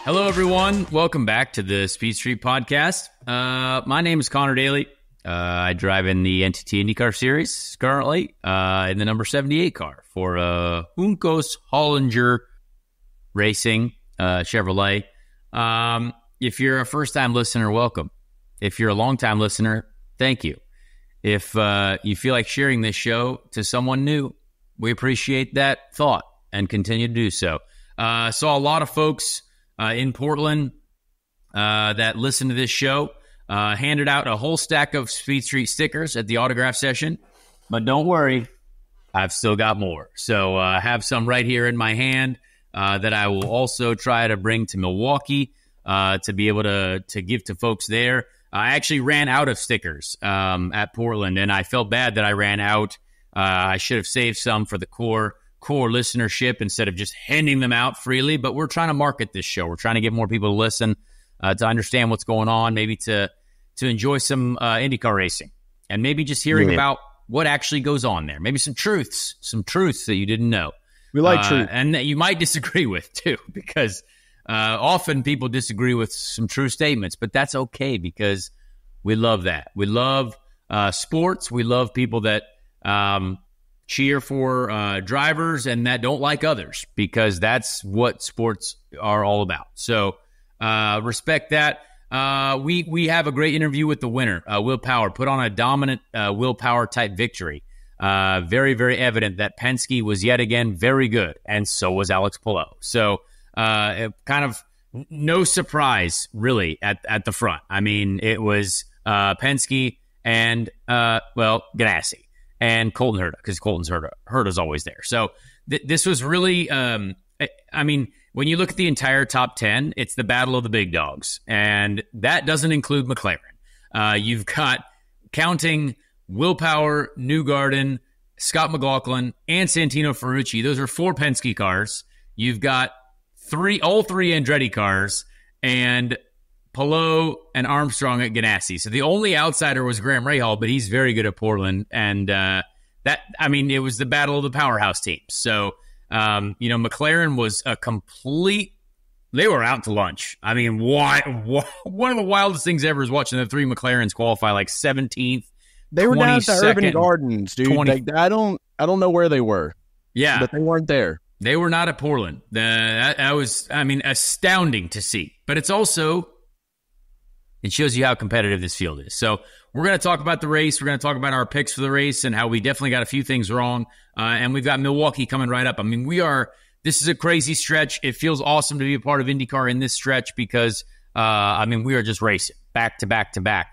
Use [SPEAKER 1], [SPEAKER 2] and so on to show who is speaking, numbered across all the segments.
[SPEAKER 1] Hello, everyone. Welcome back to the Speed Street Podcast. My name is Connor Daly. I drive in the NTT Indycar series currently in the number 78 car for Juncos Hollinger Racing Chevrolet. If you're a first-time listener, welcome. If you're a long-time listener, thank you. If you feel like sharing this show to someone new, we appreciate that thought and continue to do so. Saw a lot of folks in Portland that listen to this show, handed out a whole stack of Speed Street stickers at the autograph session. But don't worry, I've still got more. So I have some right here in my hand that I will also try to bring to Milwaukee to be able to give to folks there. I actually ran out of stickers at Portland, and I felt bad that I ran out. I should have saved some for the core listenership instead of just handing them out freely. But we're trying to market this show. We're trying to get more people to listen, to understand what's going on, maybe to enjoy some IndyCar racing, and maybe just hearing about what actually goes on there. Maybe some truths that you didn't know.
[SPEAKER 2] We like truth.
[SPEAKER 1] And that you might disagree with too, because often people disagree with some true statements, but that's okay because we love that. We love sports. We love people that cheer for drivers and that don't like others, because that's what sports are all about. So respect that. We have a great interview with the winner, Will Power, put on a dominant Will Power type victory. Very, very evident that Penske was yet again very good, and so was Alex Palou. So kind of no surprise really at the front. I mean, it was Penske and Ganassi and Colton Herta, because Colton's Herta's always there. So this was really, I mean, when you look at the entire top 10, it's the battle of the big dogs, and that doesn't include McLaren. You've got, counting Will Power, Newgarden, Scott McLaughlin, and Santino Ferrucci. Those are 4 Penske cars. You've got all three Andretti cars, and Palou and Armstrong at Ganassi. So the only outsider was Graham Rahal, but he's very good at Portland. And it was the battle of the powerhouse teams. So, McLaren was a complete, they were out to lunch. I mean, one of the wildest things ever is watching the 3 McLarens qualify like 17th.
[SPEAKER 2] They were down to Urban Gardens, dude. Like, I don't know where they were.
[SPEAKER 1] Yeah.
[SPEAKER 2] But they weren't there.
[SPEAKER 1] They were not at Portland. That was, astounding to see. But it's also, it shows you how competitive this field is. So we're going to talk about the race. We're going to talk about our picks for the race and how we definitely got a few things wrong. And we've got Milwaukee coming right up. I mean, this is a crazy stretch. It feels awesome to be a part of IndyCar in this stretch because, we are just racing back to back to back.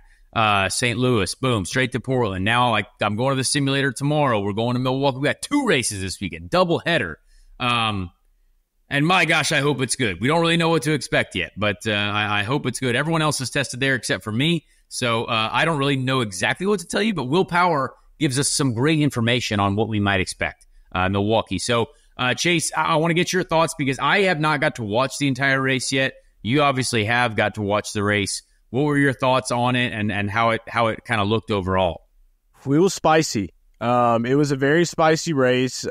[SPEAKER 1] St. Louis, boom, straight to Portland. Now, I'm going to the simulator tomorrow. We're going to Milwaukee. We got 2 races this weekend, double header. And my gosh, I hope it's good. We don't really know what to expect yet, but I hope it's good. Everyone else has tested there except for me, so I don't really know exactly what to tell you, but Will Power gives us some great information on what we might expect Milwaukee. So, Chase, I want to get your thoughts because I have not got to watch the entire race yet. You obviously have got to watch the race. What were your thoughts on it and how it kind of looked overall?
[SPEAKER 2] It was spicy. It was a very spicy race.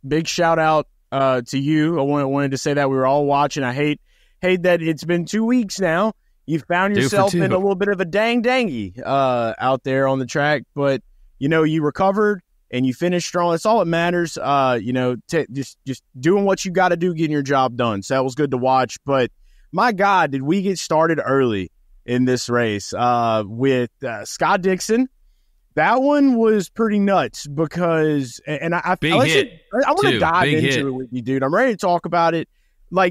[SPEAKER 2] Big shout out to you. I wanted to say that we were all watching. I hate that it's been 2 weeks now. You found yourself in a little bit of a dangy out there on the track, but you recovered and you finished strong. That's all that matters. Just doing what you got to do, getting your job done. So that was good to watch. But my God, did we get started early in this race with Scott Dixon. That one was pretty nuts because, and I want to dive into it with you, dude. I'm ready to talk about it.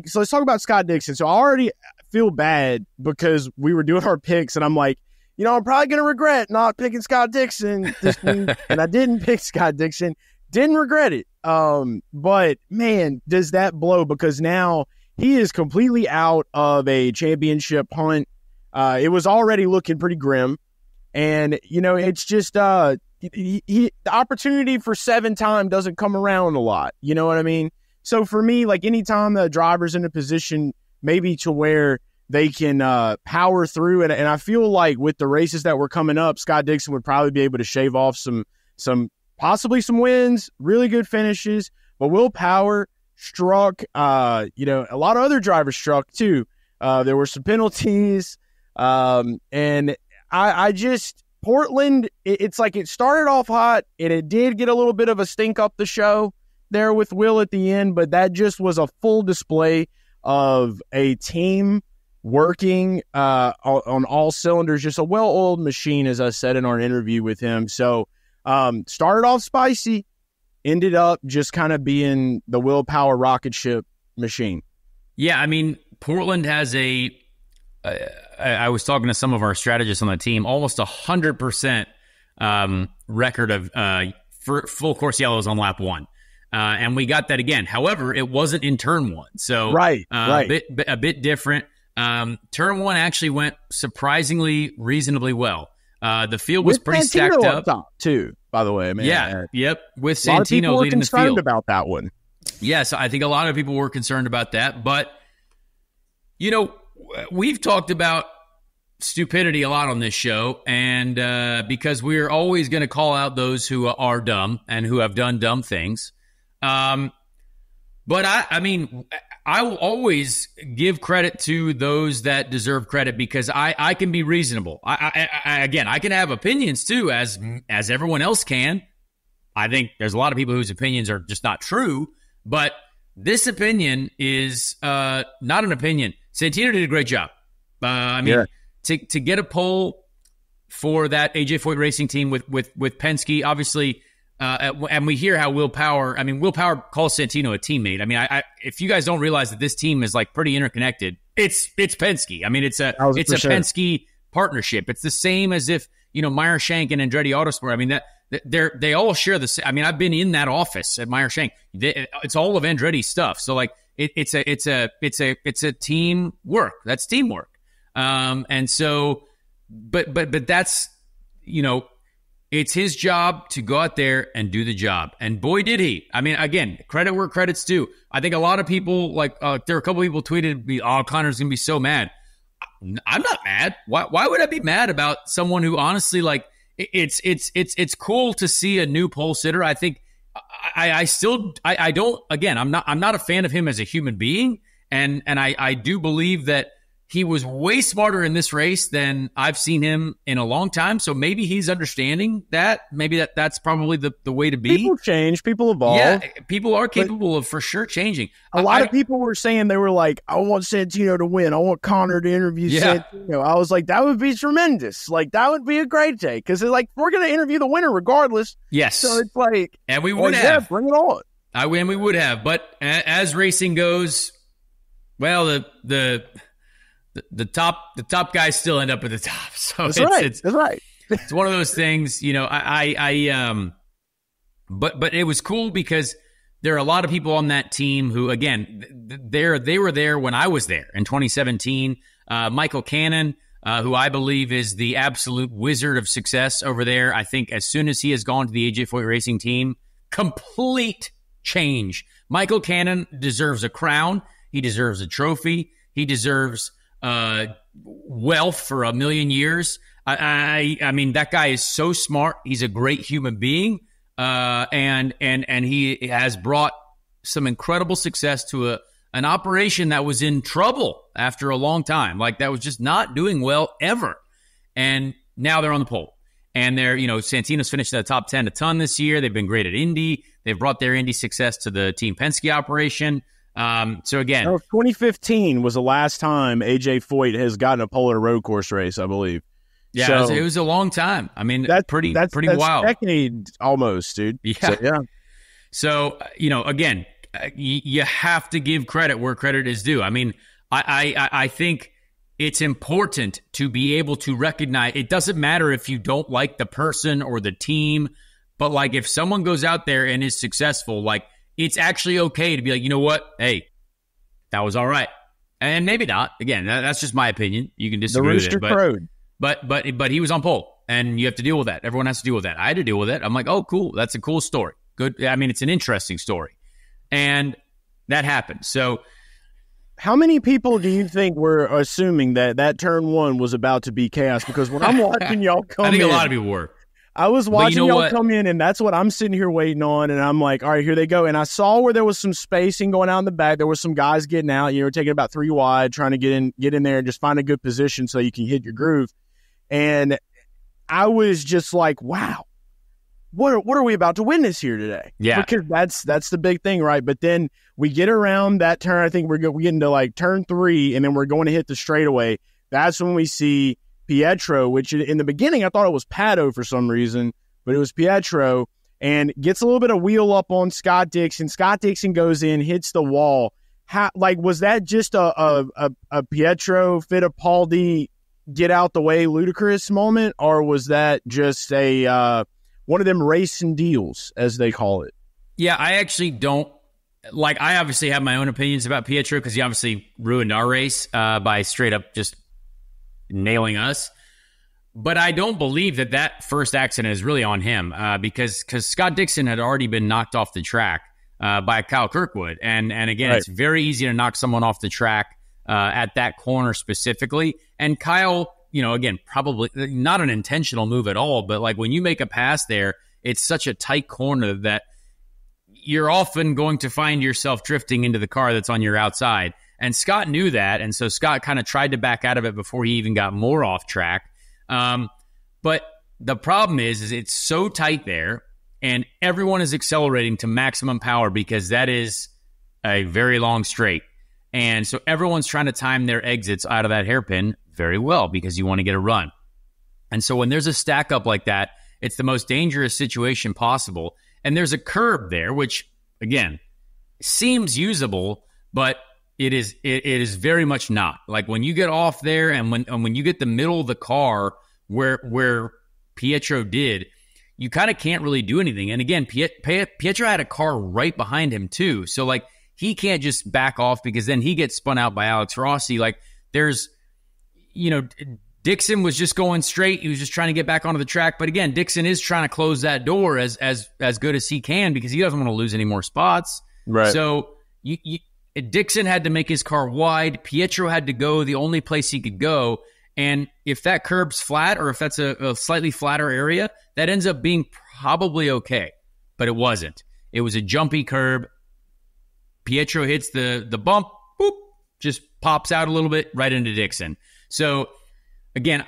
[SPEAKER 2] So let's talk about Scott Dixon. So I already feel bad because we were doing our picks, and I'm like, I'm probably going to regret not picking Scott Dixon this week, and I didn't pick Scott Dixon. Didn't regret it. But man, does that blow because now he is completely out of a championship hunt. It was already looking pretty grim. And, it's just the opportunity for 7-time doesn't come around a lot. You know what I mean? So for me, anytime the driver's in a position maybe to where they can power through, and I feel like with the races that were coming up, Scott Dixon would probably be able to shave off some possibly some wins, really good finishes. But Will Power struck, a lot of other drivers struck too. There were some penalties. And I just, Portland, it's like it started off hot, and it did get a little bit of a stink up the show there with Will at the end, but that just was a full display of a team working on all cylinders, just a well-oiled machine, as I said in our interview with him. So started off spicy, ended up just kind of being the willpower rocket ship machine.
[SPEAKER 1] Yeah, I mean, Portland has I was talking to some of our strategists on the team, almost 100% record of full course yellows on lap one. And we got that again. However, it wasn't in turn one. So
[SPEAKER 2] right.
[SPEAKER 1] A bit different. Turn one actually went surprisingly reasonably well. The field was pretty
[SPEAKER 2] Santino
[SPEAKER 1] stacked up.
[SPEAKER 2] Top too, by the way. Man.
[SPEAKER 1] Yeah, yep. With Santino leading the field.
[SPEAKER 2] Concerned about that one.
[SPEAKER 1] Yes, I think a lot of people were concerned about that. But, you know, we've talked about stupidity a lot on this show, and because we're always going to call out those who are dumb and who have done dumb things. But I mean, I will always give credit to those that deserve credit, because I can be reasonable. Again, I can have opinions too, as everyone else can. I think there's a lot of people whose opinions are just not true, but this opinion is not an opinion. Santino did a great job. I mean, yeah. To get a pole for that AJ Foyt Racing team with Penske, obviously, and we hear how Will Power calls Santino a teammate. I mean, if you guys don't realize that this team is like pretty interconnected, it's Penske. I mean, it's a Penske partnership. It's the same as if, you know, Meyer Shank and Andretti Autosport. I mean, they all share the same. I mean, I've been in that office at Meyer Shank. It's all of Andretti stuff. So like, it's a team work. That's teamwork. And so, but that's, you know, it's his job to go out there and do the job. And boy, did he. I mean, again, credit where credit's due. I think a lot of people, like, there were a couple people tweeted me, oh, Connor's going to be so mad. I'm not mad. Why would I be mad about someone who honestly, like, it's cool to see a new pole sitter. I think I don't, again, I'm not a fan of him as a human being. And I do believe that he was way smarter in this race than I've seen him in a long time. So maybe he's understanding that. Maybe that's probably the way to be.
[SPEAKER 2] People change. People evolve.
[SPEAKER 1] Yeah, people are capable of for sure changing.
[SPEAKER 2] A lot of people were saying, they were like, I want Santino to win. I want Connor to interview Santino. I was like, that would be tremendous. Like, that would be a great day. Because like, we're going to interview the winner regardless.
[SPEAKER 1] Yes.
[SPEAKER 2] So it's like.
[SPEAKER 1] And we would have.
[SPEAKER 2] Yeah, bring it on.
[SPEAKER 1] And we would have. But as racing goes, well, the top guys still end up at the top. So
[SPEAKER 2] that's right.
[SPEAKER 1] It's one of those things, you know, but it was cool because there are a lot of people on that team who, again, they were there when I was there in 2017. Michael Cannon, who I believe is the absolute wizard of success over there. I think as soon as he has gone to the AJ Foyt Racing team, complete change. Michael Cannon deserves a crown. He deserves a trophy. He deserves wealth for a million years. I mean, that guy is so smart. He's a great human being. And he has brought some incredible success to an operation that was in trouble after a long time. Like, that was just not doing well ever. And now they're on the pole. And they're, you know, Santino's finished in the top 10 a ton this year. They've been great at Indy. They've brought their Indy success to the Team Penske operation. So again, 2015
[SPEAKER 2] was the last time AJ Foyt has gotten a pole at a road course race, I believe.
[SPEAKER 1] Yeah, so, it was a long time. I mean, that's pretty wild.
[SPEAKER 2] Decade almost, dude.
[SPEAKER 1] Yeah. So, you know, again, you have to give credit where credit is due. I mean, I think it's important to be able to recognize. It doesn't matter if you don't like the person or the team, but like, if someone goes out there and is successful, like, it's actually okay to be like, you know what? Hey, that was all right. And maybe not. Again, that's just my opinion. You can disagree with it. But he was on pole, and you have to deal with that. Everyone has to deal with that. I had to deal with it. I'm like, oh, cool. That's a cool story. Good. I mean, it's an interesting story. And that happened. So
[SPEAKER 2] how many people do you think were assuming that turn one was about to be chaos? Because when I'm watching y'all come
[SPEAKER 1] I think a lot of people were.
[SPEAKER 2] I was watching
[SPEAKER 1] you know
[SPEAKER 2] y'all come in, and that's what I'm sitting here waiting on. And I'm like, all right, here they go. And I saw where there was some spacing going out in the back. There were some guys getting out, taking about 3 wide, trying to get in there and just find a good position so you can hit your groove. And I was just like, wow, what are we about to witness here today?
[SPEAKER 1] Yeah.
[SPEAKER 2] Because that's the big thing, right? But then we get around that turn. I think we're getting to like turn 3, and then we're going to hit the straightaway. That's when we see Pietro, which in the beginning I thought it was Pato for some reason, but it was Pietro, and gets a little bit of wheel up on Scott Dixon. Scott Dixon goes in, hits the wall. Was that just a Pietro Fittipaldi get out the way ludicrous moment, or was that just a one of them racing deals, as they call it?
[SPEAKER 1] Yeah, I actually don't like. I obviously have my own opinions about Pietro because he obviously ruined our race by straight up just nailing us. But I don't believe that first accident is really on him because Scott Dixon had already been knocked off the track by Kyle Kirkwood. And again, right. It's very easy to knock someone off the track at that corner specifically. And Kyle, again, probably not an intentional move at all, but like when you make a pass there, it's such a tight corner that you're often going to find yourself drifting into the car that's on your outside. And Scott knew that, and so Scott kind of tried to back out of it before he even got more off track. But the problem is it's so tight there, and everyone is accelerating to maximum power because that is a very long straight. And so everyone's trying to time their exits out of that hairpin very well because you want to get a run. And so when there's a stack up like that, it's the most dangerous situation possible. And there's a curb there, which, again, seems usable, but it is very much not. Like when you get off there and when you get the middle of the car where Pietro did, you kind of can't really do anything. And again, Pietro had a car right behind him too. So like he can't just back off because then he gets spun out by Alex Rossi. Like there's, Dixon was just going straight. He was just trying to get back onto the track. But again, Dixon is trying to close that door as good as he can because he doesn't want to lose any more spots.
[SPEAKER 2] Right.
[SPEAKER 1] So Dixon had to make his car wide. Pietro had to go the only place he could go. And if that curb's flat or if that's a slightly flatter area, that ends up being probably okay. But it wasn't. It was a jumpy curb. Pietro hits the bump, boop, just pops out a little bit right into Dixon. So again,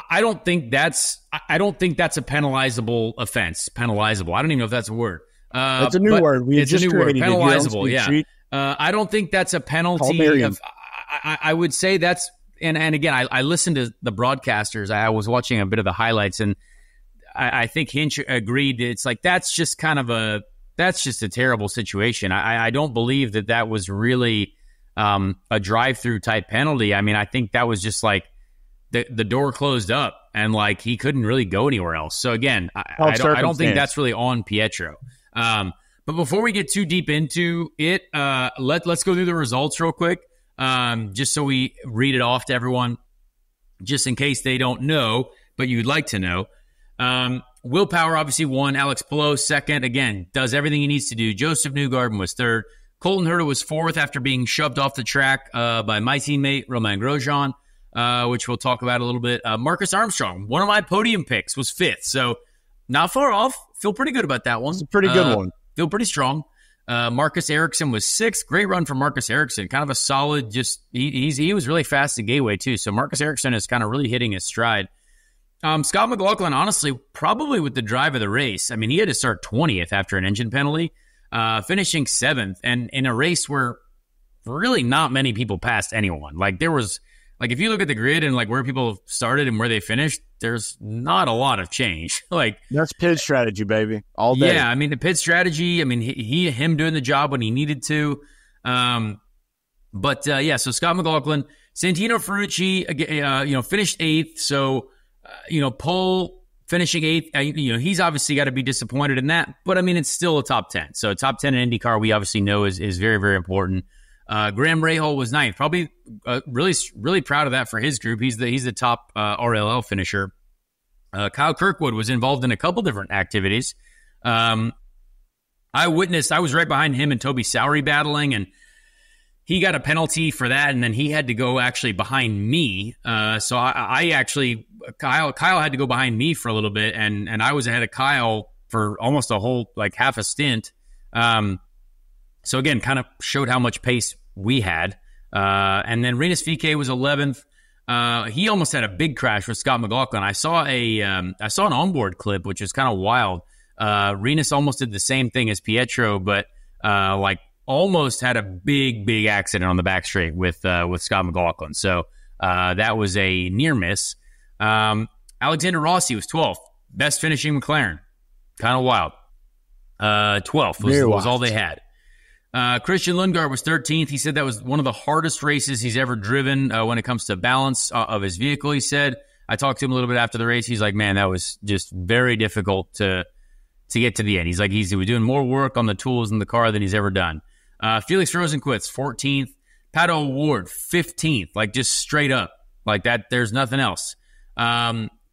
[SPEAKER 1] I don't think that's a penalizable offense. Penalizable. I don't even know if that's a word.
[SPEAKER 2] That's a new word.
[SPEAKER 1] It's a new word. Penalizable. Yeah. I don't think that's a penalty. I would say that's, and again, I listened to the broadcasters. I was watching a bit of the highlights, and I think Hinch agreed. It's like, that's just a terrible situation. I don't believe that was really a drive-through type penalty. I mean, I think that was just like the door closed up and like he couldn't really go anywhere else. So again, I don't think that's really on Pietro. But before we get too deep into it, let's go through the results real quick, just so we read it off to everyone, just in case they don't know, but you'd like to know. Will Power obviously won. Alex Palou second. Again, does everything he needs to do. Joseph Newgarden was third. Colton Herta was fourth after being shoved off the track by my teammate, Romain Grosjean, which we'll talk about a little bit. Marcus Armstrong, one of my podium picks, was fifth. So not far off. Feel pretty good about that one.
[SPEAKER 2] It's a pretty good one.
[SPEAKER 1] Feel pretty strong. Marcus Ericsson was sixth. Great run from Marcus Ericsson. Kind of a solid, he was really fast at Gateway too. So Marcus Ericsson is kind of really hitting his stride. Scott McLaughlin, honestly, probably with the drive of the race. I mean, he had to start 20th after an engine penalty, finishing 7th. And in a race where really not many people passed anyone. Like there was, like if you look at the grid and like where people started and where they finished, there's not a lot of change. Like
[SPEAKER 2] that's pit strategy, baby, all day.
[SPEAKER 1] Yeah, I mean the pit strategy. I mean him doing the job when he needed to. So Scott McLaughlin, Santino Ferrucci, finished 8th. So Pole finishing 8th. He's obviously got to be disappointed in that, but I mean it's still a top 10. So top 10 in IndyCar, we obviously know is very, very important. Graham Rahal was 9th. Probably really, really proud of that for his group. He's the top RLL finisher. Kyle Kirkwood was involved in a couple different activities. I was right behind him and Toby Sowery battling, and he got a penalty for that, and then he had to go actually behind me. So I actually, Kyle had to go behind me for a little bit, and I was ahead of Kyle for almost a whole, like half a stint. So again, kind of showed how much pace we had. And then Rinus VeeKay was 11th. He almost had a big crash with Scott McLaughlin. I saw an onboard clip, which is kind of wild. Rinus almost did the same thing as Pietro, but like almost had a big accident on the back straight with Scott McLaughlin. So that was a near miss. Alexander Rossi was 12th, best finishing McLaren. Kind of wild. 12th was all they had. Christian Lundgaard was 13th. He said that was one of the hardest races he's ever driven when it comes to balance of his vehicle, he said. I talked to him a little bit after the race. He's like, man, that was just very difficult to get to the end. He's like, he was doing more work on the tools in the car than he's ever done. Felix Rosenquist, 14th. Pato O'Ward, 15th. Like, just straight up. Like that, there's nothing else.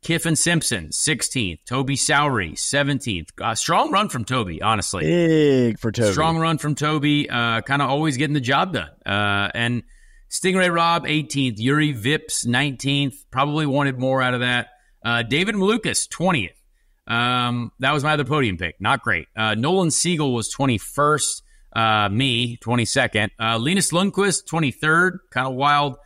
[SPEAKER 1] Kiffin Simpson, 16th. Toby Sowery, 17th. Strong run from Toby, honestly.
[SPEAKER 2] Big for Toby. Strong
[SPEAKER 1] run from Toby. Kind of always getting the job done. And Stingray Robb, 18th. Yuri Vips, 19th. Probably wanted more out of that. David Malukas, 20th. That was my other podium pick. Not great. Nolan Siegel was 21st. Me, 22nd. Linus Lundqvist, 23rd. Kind of wild.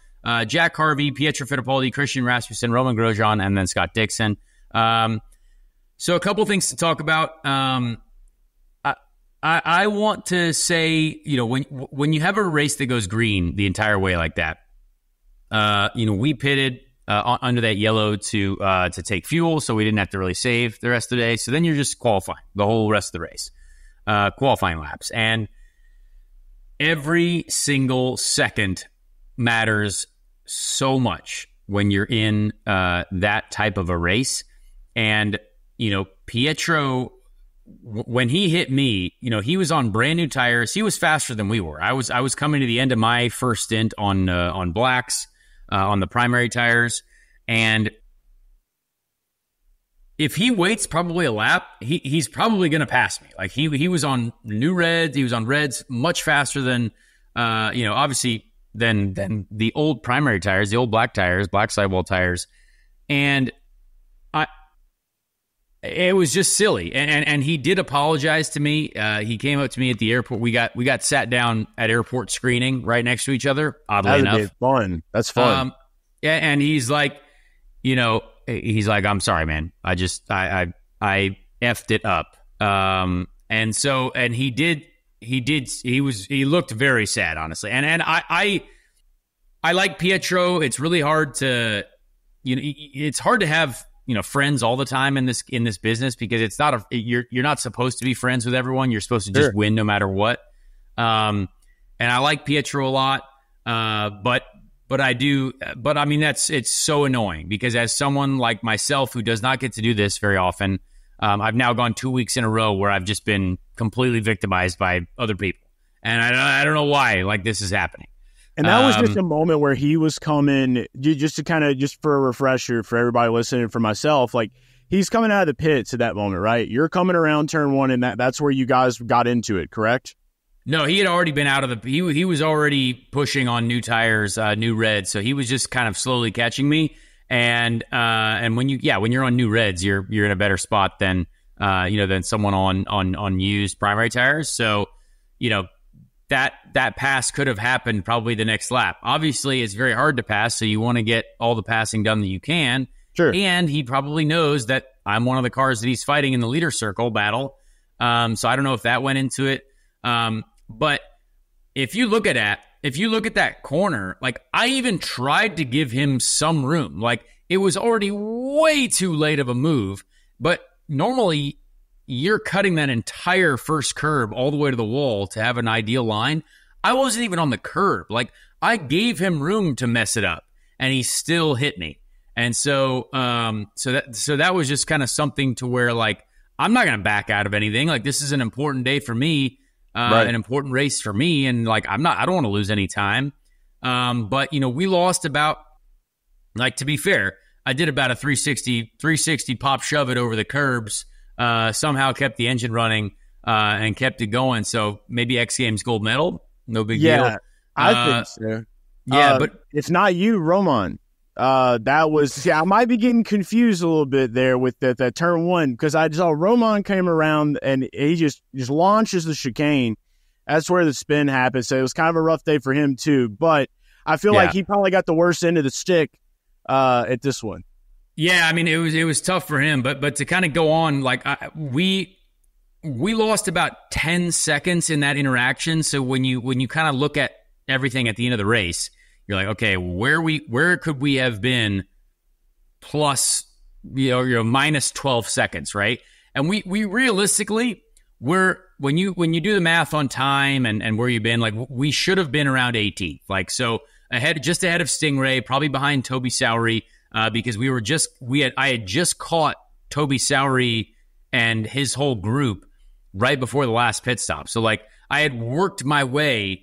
[SPEAKER 1] Jack Harvey, Pietro Fittipaldi, Christian Rasmussen, Roman Grosjean, and then Scott Dixon. So a couple things to talk about. I want to say, when you have a race that goes green the entire way like that, we pitted under that yellow to take fuel, so we didn't have to really save the rest of the day. So then you're just qualifying the whole rest of the race, qualifying laps, and every single second matters so much when you're in that type of a race. And Pietro, when he hit me, he was on brand new tires. He was faster than we were. I was coming to the end of my first stint on blacks, on the primary tires, and if he waits probably a lap, he's probably going to pass me. Like he was on new reds, he was on reds much faster than obviously than the old primary tires, the old black tires, black sidewall tires. And it was just silly. And he did apologize to me. He came up to me at the airport. We got sat down at airport screening right next to each other, oddly enough.
[SPEAKER 2] That's fun. That's fun.
[SPEAKER 1] And he's like, I'm sorry, man. I effed it up. He looked very sad, honestly. And I like Pietro. It's really hard to, it's hard to have, friends all the time in this business, because it's not you're not supposed to be friends with everyone. You're supposed to just win no matter what. And I like Pietro a lot. But I do, but I mean, it's so annoying, because as someone like myself who does not get to do this very often, I've now gone 2 weeks in a row where I've just been completely victimized by other people. And I don't know why, like, this is happening.
[SPEAKER 2] And that was just a moment where he was coming, just for a refresher for everybody listening, for myself, like, he's coming out of the pits at that moment, right? You're coming around turn one, and that's where you guys got into it, correct?
[SPEAKER 1] No, he had already been out of the. He was already pushing on new tires, new reds. So he was just kind of slowly catching me. And when you're on new reds, you're in a better spot than someone on used primary tires. So that pass could have happened probably the next lap. Obviously, it's very hard to pass, so you want to get all the passing done that you can.
[SPEAKER 2] Sure.
[SPEAKER 1] And he probably knows that I'm one of the cars that he's fighting in the leader circle battle. So I don't know if that went into it. But if you look at that corner, like, I even tried to give him some room. Like, it was already way too late of a move, but normally you're cutting that entire first curb all the way to the wall to have an ideal line. I wasn't even on the curb. Like, I gave him room to mess it up, and he still hit me. And so that was just kind of something to where, like, I'm not going to back out of anything. Like, this is an important day for me. Right. An important race for me, and like, I don't want to lose any time. But we lost about, like, to be fair, I did about a 360 pop shove it over the curbs, somehow kept the engine running, and kept it going. So maybe X Games gold medal, no big deal.
[SPEAKER 2] I think so.
[SPEAKER 1] Yeah, but
[SPEAKER 2] it's not you, Roman. That was I might be getting confused a little bit there with that turn one, because I saw Roman came around and he just launches the chicane. That's where the spin happened. So it was kind of a rough day for him too. But I feel like he probably got the worst end of the stick at this one.
[SPEAKER 1] Yeah, I mean it was tough for him, but to kind of go on, like we lost about 10 seconds in that interaction. So when you kind of look at everything at the end of the race, you're like, okay, where could we have been plus, minus 12 seconds, right? And we realistically, when you do the math on time and where you've been, like we should have been around 18th, like so just ahead of Stingray, probably behind Toby Sowery, because I had just caught Toby Sowery and his whole group right before the last pit stop. So like I had worked my way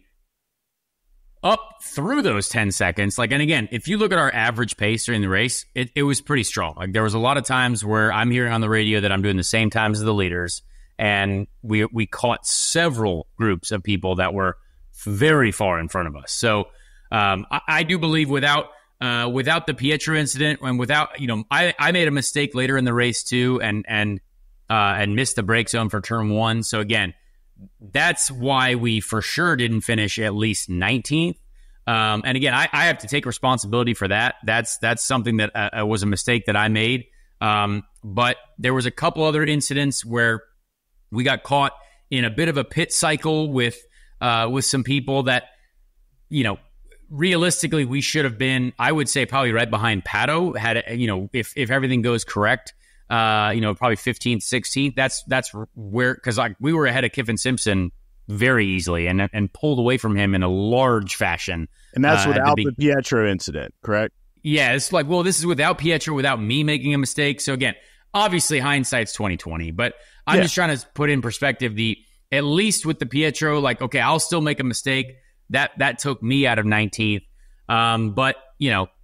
[SPEAKER 1] up through those 10 seconds. Like, and again, if you look at our average pace during the race, it was pretty strong. Like there was a lot of times where I'm hearing on the radio that I'm doing the same times as the leaders, and we caught several groups of people that were very far in front of us. So I do believe without the Pietro incident and without, I made a mistake later in the race too, and missed the brake zone for turn one. So again, that's why we for sure didn't finish at least 19th. And again, I have to take responsibility for that. That's something that was a mistake that I made. But there was a couple other incidents where we got caught in a bit of a pit cycle with some people that, realistically we should have been, I would say, probably right behind Pato had, if everything goes correct. Probably 15th, 16th. That's where, because we were ahead of Kiffin Simpson very easily and pulled away from him in a large fashion.
[SPEAKER 2] And that's without the Pietro incident, correct?
[SPEAKER 1] Yeah, it's like, well, this is without Pietro, without me making a mistake. So again, obviously hindsight's 2020, but I'm just trying to put in perspective at least with the Pietro, like, okay, I'll still make a mistake. That took me out of 19th. But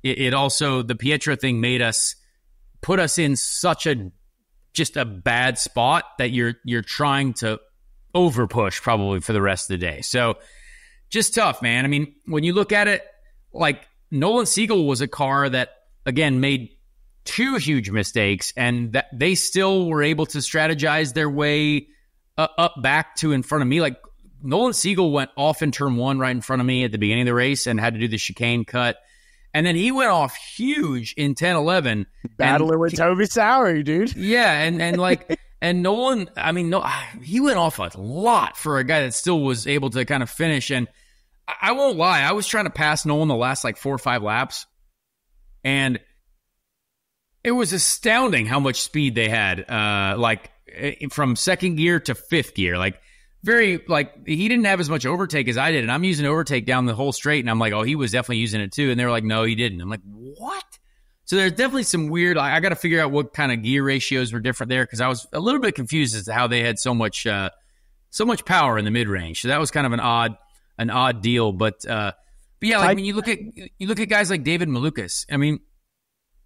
[SPEAKER 1] it also, the Pietro thing put us in such just a bad spot that you're trying to over push probably for the rest of the day. So just tough, man. I mean, when you look at it, like Nolan Siegel was a car that again made two huge mistakes, and that they still were able to strategize their way up back to in front of me. Like Nolan Siegel went off in turn one right in front of me at the beginning of the race and had to do the chicane cut. And then he went off huge in 10-11.
[SPEAKER 2] Battling with Toby Sowery, dude.
[SPEAKER 1] Yeah, and Nolan, I mean, he went off a lot for a guy that still was able to kind of finish. And I won't lie, I was trying to pass Nolan the last like 4 or 5 laps, and it was astounding how much speed they had, from second gear to fifth gear. Like, he didn't have as much overtake as I did, and I'm using overtake down the whole straight, and I'm like, oh, he was definitely using it too. And they were like, no, he didn't. I'm like, what? So there's definitely some weird, I got to figure out what kind of gear ratios were different there, because I was a little bit confused as to how they had so much power in the mid range. So that was kind of an odd deal. But yeah, like when you look at guys like David Malukas, I mean,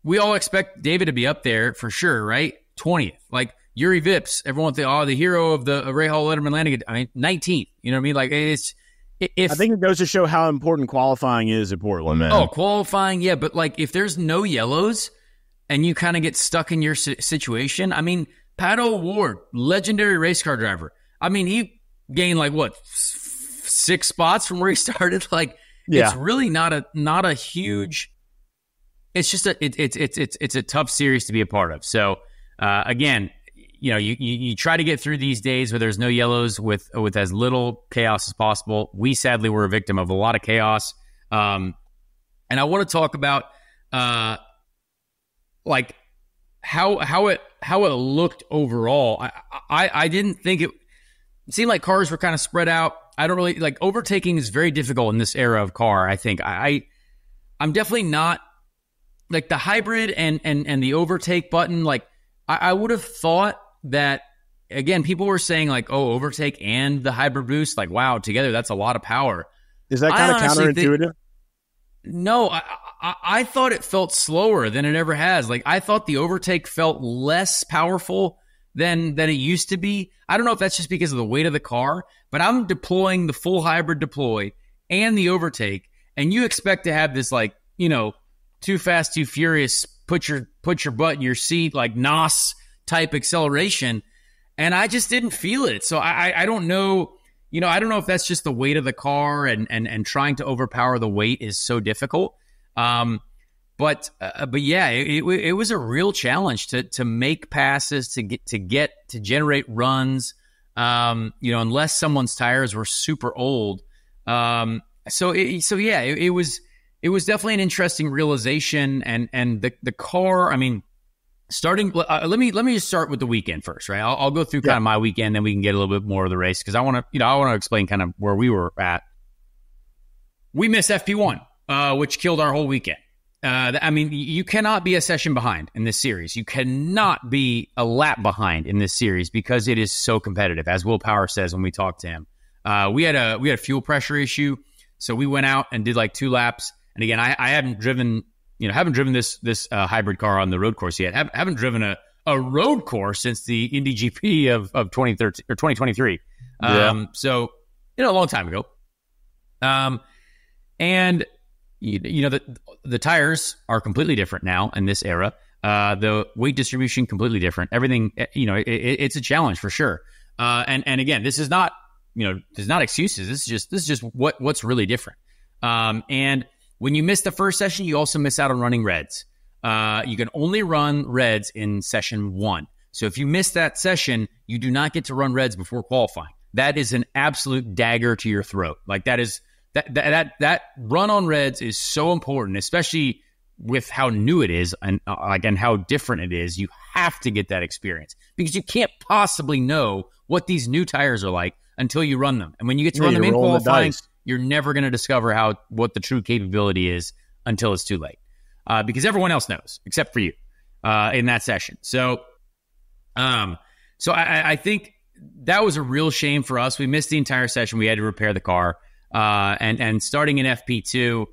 [SPEAKER 1] we all expect David to be up there for sure, right? 20th, like. Yuri Vips, everyone think, the hero of the Ray Hall Letterman landing. I mean, 19th. You know what I mean? Like, I think
[SPEAKER 2] it goes to show how important qualifying is at Portland, man.
[SPEAKER 1] Oh, qualifying, yeah. But like, if there's no yellows and you kind of get stuck in your situation, I mean, Pato Ward, legendary race car driver. I mean, he gained like what 6 spots from where he started. Like, it's really not a huge. It's just it's a tough series to be a part of. So again. You try to get through these days where there's no yellows with as little chaos as possible. We sadly were a victim of a lot of chaos. And I want to talk about like how it looked overall. I didn't think it seemed like cars were kind of spread out. I don't really like overtaking is very difficult in this era of car. I think I'm definitely not like the hybrid and the overtake button. Like I would have thought that, again, people were saying like, oh, overtake and the hybrid boost, like, wow, together, that's a lot of power.
[SPEAKER 2] Is that kind of counterintuitive?
[SPEAKER 1] No, I thought it felt slower than it ever has. Like, I thought the overtake felt less powerful than it used to be. I don't know if that's just because of the weight of the car, but I'm deploying the full hybrid deploy, and the overtake, and you expect to have this like, too fast, too furious, put your butt in your seat, like NOS type acceleration. And I just didn't feel it. So I don't know, I don't know if that's just the weight of the car and trying to overpower the weight is so difficult. But yeah, it was a real challenge to make passes, to generate runs, unless someone's tires were super old. So yeah, it was definitely an interesting realization, and the car, I mean, let me just start with the weekend first, right? I'll go through kind of my weekend, then we can get a little bit more of the race, because I want to explain kind of where we were at. We missed FP1, which killed our whole weekend. I mean, you cannot be a session behind in this series. You cannot be a lap behind in this series because it is so competitive, as Will Power says when we talked to him. We had a fuel pressure issue, so we went out and did like 2 laps. And again, I haven't driven this hybrid car on the road course yet. Haven't driven a road course since the Indy GP of 2013 or 2023. So a long time ago. And the tires are completely different now in this era. The weight distribution completely different. Everything, it's a challenge for sure. And again, this is not excuses. This is just what's really different. And when you miss the first session, you also miss out on running reds. You can only run reds in session 1. So if you miss that session, you do not get to run reds before qualifying. That is an absolute dagger to your throat. Like that run on reds is so important, especially with how new it is and how different it is. You have to get that experience because you can't possibly know what these new tires are like until you run them. And when you get to run them in qualifying, you're never going to discover what the true capability is until it's too late, because everyone else knows except for you in that session. So I think that was a real shame for us. We missed the entire session. We had to repair the car. And starting in FP2,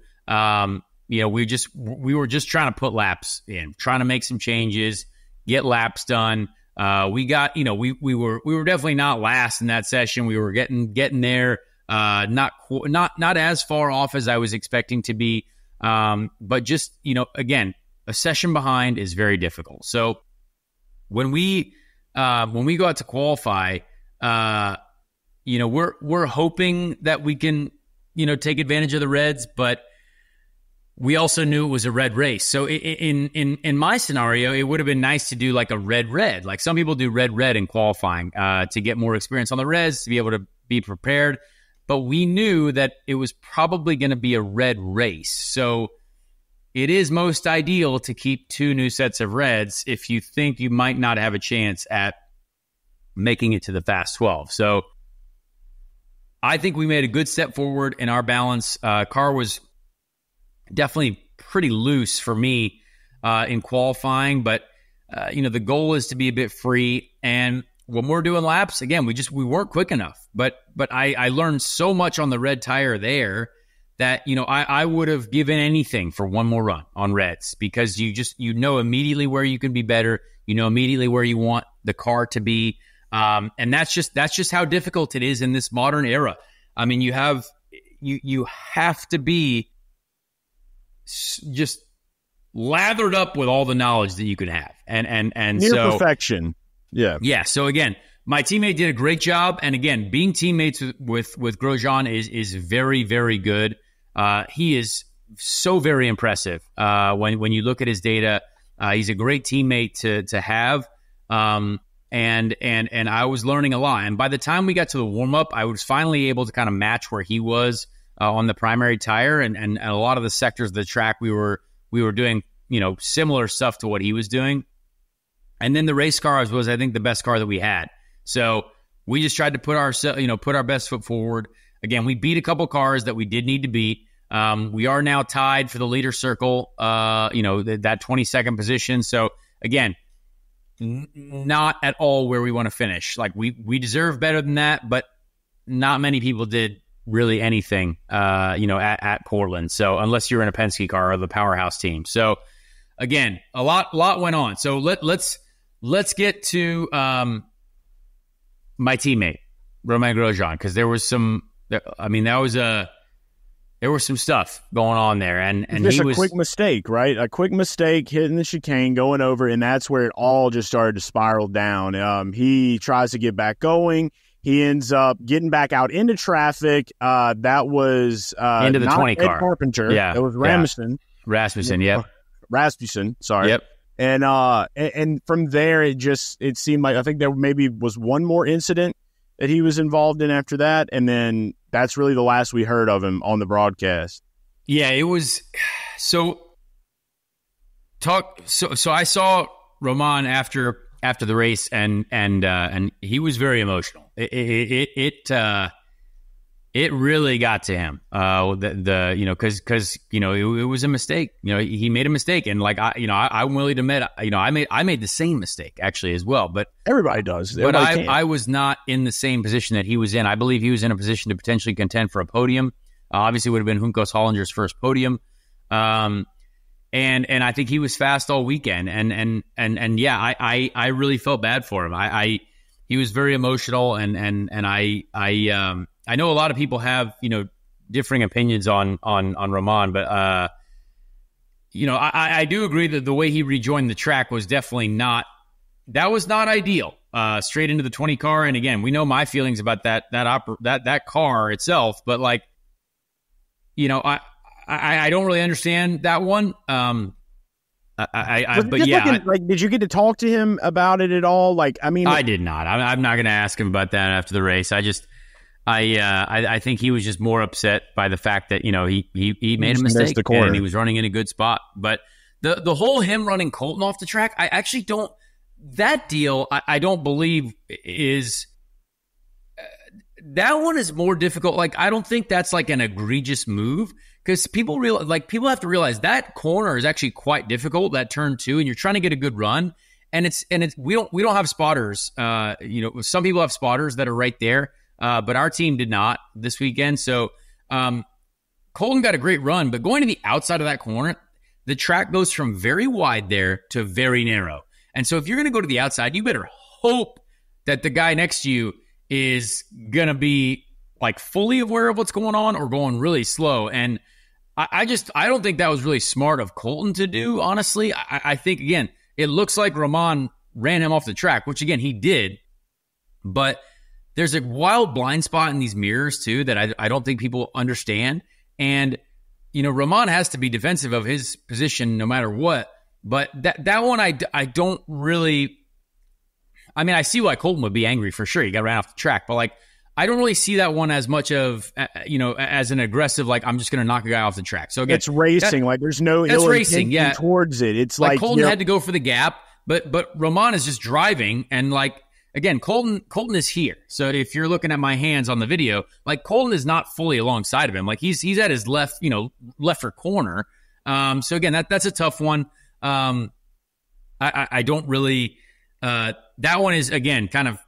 [SPEAKER 1] we were just trying to put laps in, trying to make some changes, get laps done. We got, we were definitely not last in that session. We were getting there, not as far off as I was expecting to be. But just, again, a session behind is very difficult. So when we go out to qualify, we're hoping that we can, take advantage of the reds, but we also knew it was a red race. So in my scenario, it would have been nice to do like a red. Like some people do red in qualifying to get more experience on the reds, to be able to be prepared. But we knew that it was probably going to be a red race. So it is most ideal to keep 2 new sets of reds if you think you might not have a chance at making it to the Fast 12. So I think we made a good step forward in our balance. Car was definitely pretty loose for me in qualifying, but the goal is to be a bit free. And when we're doing laps, again, we weren't quick enough. But I learned so much on the red tire there that I would have given anything for one more run on reds, because you know immediately where you can be better. You know immediately where you want the car to be. And that's just how difficult it is in this modern era. I mean, you have to be just lathered up with all the knowledge that you could have, and
[SPEAKER 2] near perfection.
[SPEAKER 1] Yeah. So again, my teammate did a great job, and again, being teammates with Grosjean is very, very good. He is so very impressive. When you look at his data, he's a great teammate to have. And I was learning a lot. And by the time we got to the warm-up, I was finally able to kind of match where he was on the primary tire, and a lot of the sectors of the track we were doing, similar stuff to what he was doing. And then the race car was I think the best car that we had. So we just tried to put our best foot forward. Again, we beat a couple cars that we did need to beat. We are now tied for the leader circle, that 22nd position. So again, not at all where we want to finish. Like we deserve better than that, but not many people did really anything, at Portland. So unless you're in a Penske car or the powerhouse team. So again, a lot went on. So let's get to my teammate Romain Grosjean, because there was that was there was some stuff going on there, and
[SPEAKER 2] just
[SPEAKER 1] he
[SPEAKER 2] a
[SPEAKER 1] was
[SPEAKER 2] quick mistake, right? A quick mistake hitting the chicane, going over, and that's where it all just started to spiral down. He tries to get back going. He ends up getting back out into traffic. That was
[SPEAKER 1] into the
[SPEAKER 2] not
[SPEAKER 1] 20
[SPEAKER 2] Ed
[SPEAKER 1] car.
[SPEAKER 2] Carpenter.
[SPEAKER 1] Yeah,
[SPEAKER 2] it was Rasmussen.
[SPEAKER 1] Rasmussen, yep.
[SPEAKER 2] Rasmussen, sorry.
[SPEAKER 1] Yep.
[SPEAKER 2] And from there, it seemed like, I think there maybe was one more incident that he was involved in after that, and then that's really the last we heard of him on the broadcast.
[SPEAKER 1] Yeah, it was so I saw Roman after the race, and he was very emotional. It really got to him. Because it was a mistake. He made a mistake, and I'm willing to admit, I made the same mistake actually as well. But
[SPEAKER 2] everybody does.
[SPEAKER 1] But I was not in the same position that he was in. I believe he was in a position to potentially contend for a podium. Obviously, would have been Juncos Hollinger's first podium. And I think he was fast all weekend. And yeah, I really felt bad for him. He was very emotional, and I know a lot of people have, differing opinions on Roman, but, I do agree that the way he rejoined the track was definitely not ideal. Straight into the 20 car. And again, we know my feelings about that car itself, but I don't really understand that one.
[SPEAKER 2] Did you get to talk to him about it at all?
[SPEAKER 1] I did not. I'm not going to ask him about that after the race. I think he was just more upset by the fact that he made a mistake and he was running in a good spot. But the whole him running Colton off the track, I actually don't. That deal, I don't believe is. That one is more difficult. I don't think that's an egregious move, because people have to realize that corner is actually quite difficult, that turn 2, and you're trying to get a good run. And we don't have spotters. Some people have spotters that are right there. But our team did not this weekend. So Colton got a great run, but going to the outside of that corner, the track goes from very wide there to very narrow. And so if you're going to go to the outside, you better hope that the guy next to you is going to be fully aware of what's going on or going really slow. And I don't think that was really smart of Colton to do, honestly. I think, again, it looks like Roman ran him off the track, which, again, he did. But there's a wild blind spot in these mirrors, too, that I don't think people understand. And, Roman has to be defensive of his position no matter what. But that one, I don't really... I mean, I see why Colton would be angry for sure. He got ran off the track. But, I don't really see that one as much of, as an aggressive, I'm just going to knock a guy off the track. So, again... It's
[SPEAKER 2] racing. There's no ill intention towards it. It's
[SPEAKER 1] Colton had to go for the gap, but Roman is just driving, and, again, Colton is here. So if you're looking at my hands on the video, Colton is not fully alongside of him. He's at his left, left or corner. So again, that's a tough one. I don't really. That one is, again, kind of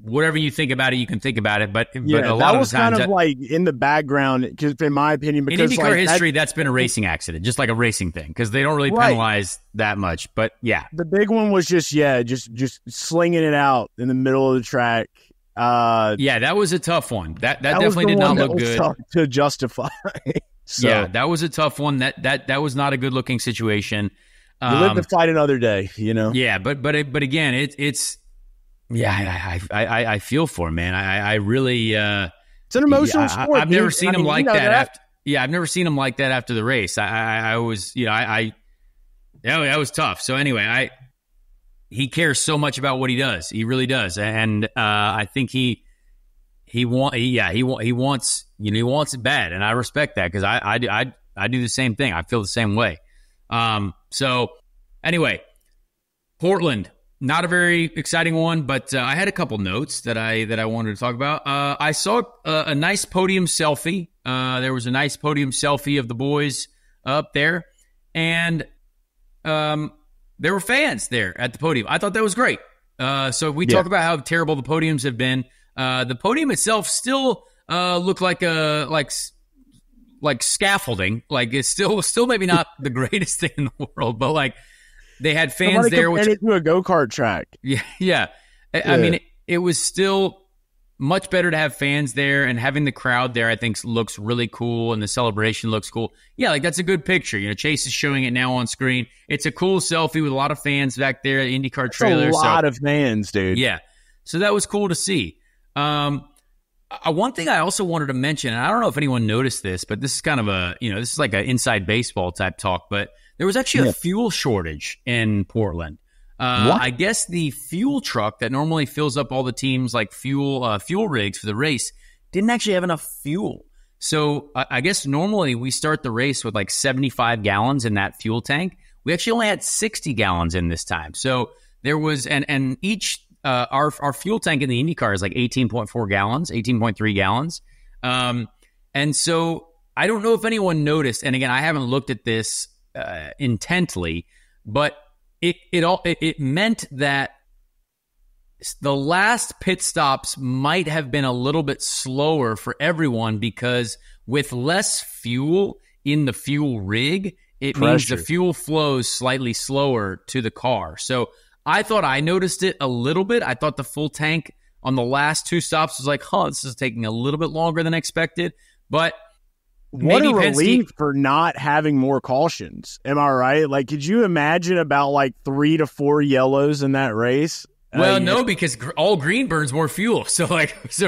[SPEAKER 1] whatever you think about it, you can think about it. But a lot
[SPEAKER 2] that was
[SPEAKER 1] of times,
[SPEAKER 2] kind of in the background, because in my opinion, because
[SPEAKER 1] in IndyCar history, that's been a racing accident, just like a racing thing, because they don't really penalize that much. But yeah,
[SPEAKER 2] the big one was just slinging it out in the middle of the track.
[SPEAKER 1] That was a tough one. That definitely did not look good
[SPEAKER 2] to justify. So,
[SPEAKER 1] yeah, that was a tough one. That was not a good looking situation.
[SPEAKER 2] You live to fight another day,
[SPEAKER 1] Yeah, but again, it's. Yeah, I feel for him, man. I really.
[SPEAKER 2] It's an emotional sport.
[SPEAKER 1] I've never seen him like that. I've never seen him like that after the race. I was, that was tough. So anyway, he cares so much about what he does. He really does, and I think he wants it bad, and I respect that, because I do the same thing. I feel the same way. So anyway, Portland. Not a very exciting one, but I had a couple notes that I wanted to talk about. I saw a nice podium selfie. There was a nice podium selfie of the boys up there, and there were fans there at the podium. I thought that was great. So we talk about how terrible the podiums have been. The podium itself still looked like scaffolding. It's still maybe not the greatest thing in the world, but they had fans
[SPEAKER 2] Somebody
[SPEAKER 1] there.
[SPEAKER 2] Which it to a go-kart track.
[SPEAKER 1] Yeah. I mean, it was still much better to have fans there, and having the crowd there, I think, looks really cool, and the celebration looks cool. Yeah, like that's a good picture. You know, Chase is showing it now on screen. It's a cool selfie with a lot of fans back there at the IndyCar trailer.
[SPEAKER 2] That's a lot of fans, dude.
[SPEAKER 1] Yeah, so that was cool to see. One thing I also wanted to mention, and I don't know if anyone noticed this, but this is kind of this is like an inside baseball type talk, but there was actually a fuel shortage in Portland. I guess the fuel truck that normally fills up all the teams like fuel rigs for the race didn't actually have enough fuel. So I guess normally we start the race with like 75 gallons in that fuel tank. We actually only had 60 gallons in this time. So there was, and each, our fuel tank in the IndyCar is like 18.4 gallons, 18.3 gallons. And so I don't know if anyone noticed, and again, I haven't looked at this intently, but it meant that the last pit stops might have been a little bit slower for everyone, because with less fuel in the fuel rig, it means the fuel flows slightly slower to the car. So I thought I noticed it a little bit. I thought the full tank on the last two stops was like, this is taking a little bit longer than expected. But
[SPEAKER 2] what a relief for not having more cautions. Am I right? Like, could you imagine about like 3 to 4 yellows in that race?
[SPEAKER 1] Well, no, because all green burns more fuel. So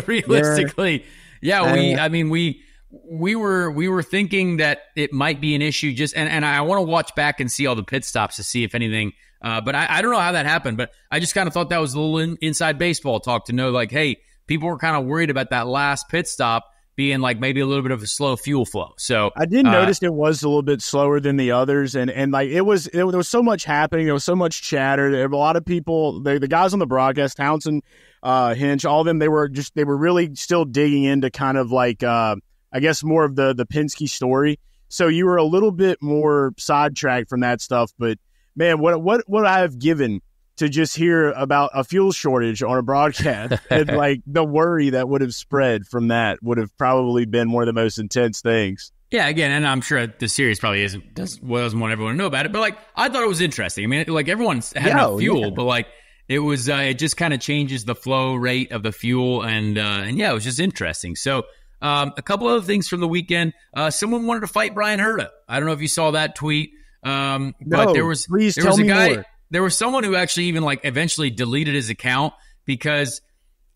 [SPEAKER 1] realistically, we were thinking that it might be an issue. And I want to watch back and see all the pit stops to see if anything. But I don't know how that happened. But I just kind of thought that was a little inside baseball talk to know, like, hey, people were kind of worried about that last pit stop being like maybe a little bit of a slow fuel flow. So
[SPEAKER 2] I did notice it was a little bit slower than the others, and like there was so much happening, there was so much chatter. There were a lot of people, the guys on the broadcast, Townsend, Hinch, all of them, they were really still digging into kind of like I guess more of the Penske story. So you were a little bit more sidetracked from that stuff. But man, what I have given to just hear about a fuel shortage on a broadcast and like the worry that would have spread from that would have probably been one of the most intense things.
[SPEAKER 1] Yeah, again, and I'm sure the series probably doesn't want everyone to know about it, but like I thought it was interesting. I mean, like everyone's had enough fuel, but like it was it just kind of changes the flow rate of the fuel, and yeah, it was just interesting. So a couple other things from the weekend. Someone wanted to fight Brian Herta. I don't know if you saw that tweet, but there was a guy. More. There was someone who actually even like eventually deleted his account because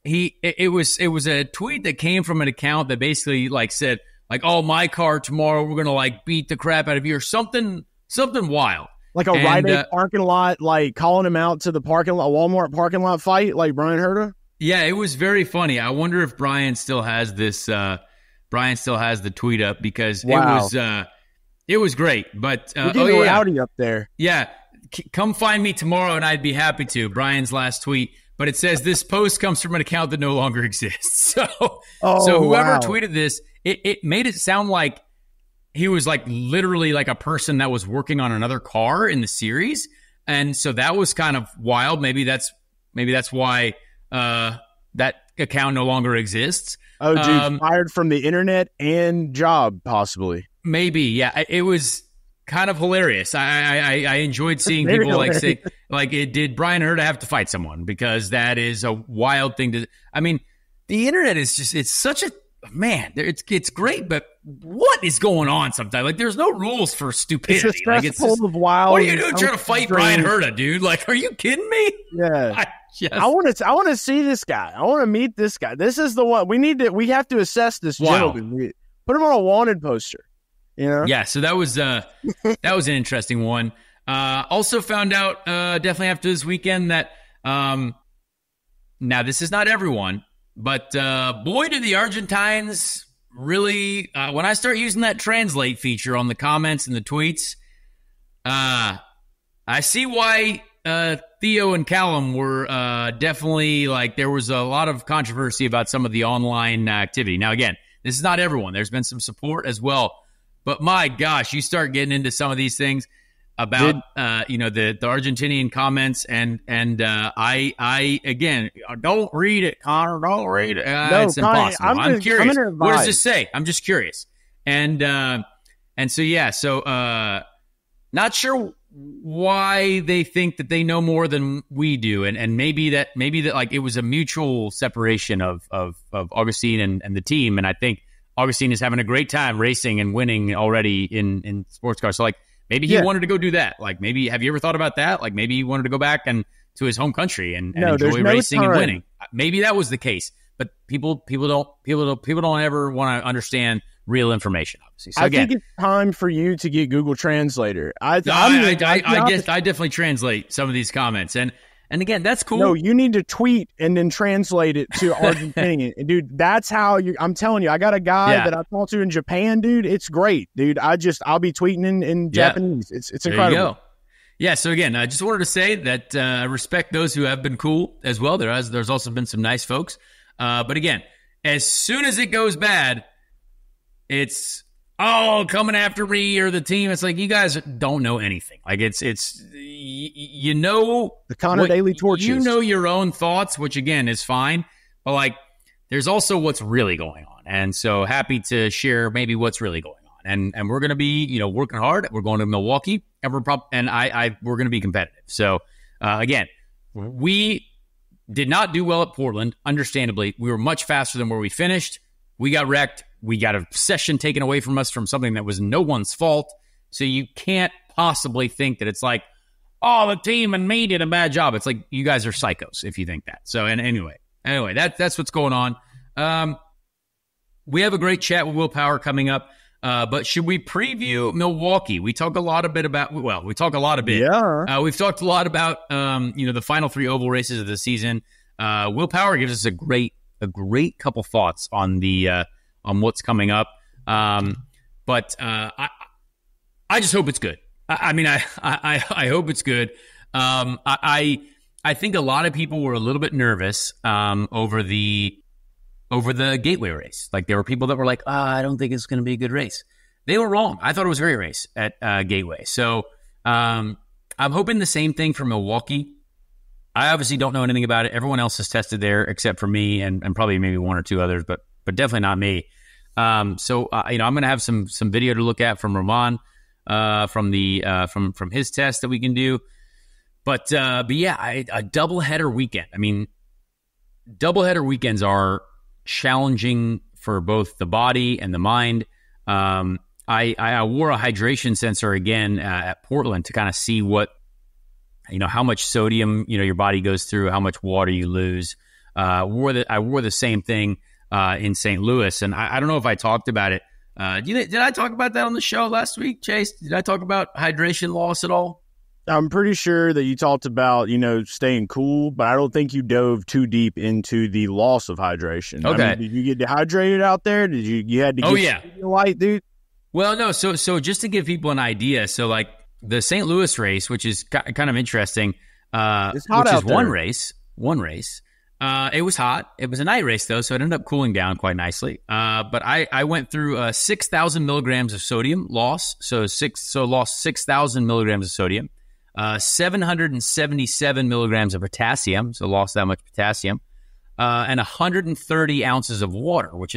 [SPEAKER 1] it was a tweet that came from an account that basically like said like, oh, my car tomorrow, we're gonna like beat the crap out of you or something wild.
[SPEAKER 2] Like a Rite Aid parking lot, like calling him out to the parking lot, a Walmart parking lot fight, like Brian Herta.
[SPEAKER 1] Yeah, it was very funny. I wonder if Brian still has this. Brian still has the tweet up because it was great. But
[SPEAKER 2] we're getting rowdy up there.
[SPEAKER 1] Yeah. Come find me tomorrow and I'd be happy to. Brian's last tweet. But it says this post comes from an account that no longer exists. So whoever tweeted this, it made it sound like he was like literally like a person that was working on another car in the series. And so that was kind of wild. Maybe that's why that account no longer exists.
[SPEAKER 2] Oh, dude, fired from the internet and job, possibly.
[SPEAKER 1] Maybe, yeah. It was kind of hilarious. I enjoyed seeing people like say, like, did Brian Herta have to fight someone? Because that is a wild thing to. I mean, the internet is just, it's such a man. It's great, but what is going on sometimes? Like, there's no rules for stupidity.
[SPEAKER 2] It's a stressful of wild.
[SPEAKER 1] What are you doing trying to fight Brian Herta, dude? Like, are you kidding me?
[SPEAKER 2] Yeah. I want to see this guy. I want to meet this guy. This is the one we have to assess this gentleman. Put him on a wanted poster. You know? Yeah,
[SPEAKER 1] so that was an interesting one. Also found out definitely after this weekend that now this is not everyone, but boy did the Argentines really when I start using that translate feature on the comments and the tweets, I see why Theo and Callum were definitely like there was a lot of controversy about some of the online activity. Now again, this is not everyone. There's been some support as well. But my gosh, you start getting into some of these things about the Argentinian comments and I again don't read it, Connor. Don't read it. It's impossible. I'm curious. What does this say? I'm just curious. And so yeah, so not sure why they think that they know more than we do, and maybe that like it was a mutual separation of Augustine and the team, and I think Augustine is having a great time racing and winning already in sports cars. So like maybe he wanted to go do that. Like maybe have you ever thought about that? Like maybe he wanted to go back and to his home country and enjoy racing and winning. Maybe that was the case, but people don't ever want to understand real information. Obviously, so again,
[SPEAKER 2] I think it's time for you to get Google Translator. I
[SPEAKER 1] definitely translate some of these comments, and again, that's cool.
[SPEAKER 2] No, you need to tweet and then translate it to Argentinian, dude. That's how I'm telling you. I got a guy that I talked to in Japan, dude. It's great, dude. I'll be tweeting in Japanese. It's incredible.
[SPEAKER 1] There you go. Yeah, so again, I just wanted to say that I respect those who have been cool as well. There's also been some nice folks. But again, as soon as it goes bad, it's, coming after me or the team. It's like, you guys don't know anything. Like, you know.
[SPEAKER 2] The Connor Daily torches.
[SPEAKER 1] You know your own thoughts, which again is fine. But like, there's also what's really going on. And so happy to share maybe what's really going on. And we're going to be, working hard. We're going to Milwaukee, and we're going to be competitive. So, again, we did not do well at Portland, understandably. We were much faster than where we finished. We got wrecked. We got a session taken away from us from something that was no one's fault. So you can't possibly think that it's like, the team and me did a bad job. It's like, you guys are psychos if you think that. So, and anyway, that's what's going on. We have a great chat with Will Power coming up. But should we preview Milwaukee? We talk a lot a bit. Yeah. We've talked a lot about, the final 3 oval races of the season. Will Power gives us a great couple thoughts on on what's coming up. But I just hope it's good. I hope it's good. I think a lot of people were a little bit nervous, over the Gateway race. Like, there were people that were like, I don't think it's going to be a good race. They were wrong. I thought it was a great race at Gateway. So I'm hoping the same thing for Milwaukee. I obviously don't know anything about it. Everyone else has tested there except for me and probably maybe 1 or 2 others, but definitely not me. So I'm going to have some video to look at from Roman, from his test that we can do. But yeah, a doubleheader weekend. Doubleheader weekends are challenging for both the body and the mind. I wore a hydration sensor again at Portland to kind of see what, how much sodium, your body goes through, how much water you lose. I wore the same thing in St. Louis, and I don't know if I talked about it. Did I talk about that on the show last week, Chase? Did I talk about hydration loss at all?
[SPEAKER 2] I'm pretty sure that you talked about, staying cool, but I don't think you dove too deep into the loss of hydration.
[SPEAKER 1] Okay.
[SPEAKER 2] Did you get dehydrated out there? Did you had to get light, dude?
[SPEAKER 1] Well, no. So just to give people an idea, so like the St. Louis race, which is kind of interesting,
[SPEAKER 2] it's hot out there.
[SPEAKER 1] one race. It was hot. It was a night race though, so it ended up cooling down quite nicely. But I went through 6,000 milligrams of sodium loss. So lost 6,000 milligrams of sodium. 777 milligrams of potassium, so lost that much potassium, and 130 ounces of water, which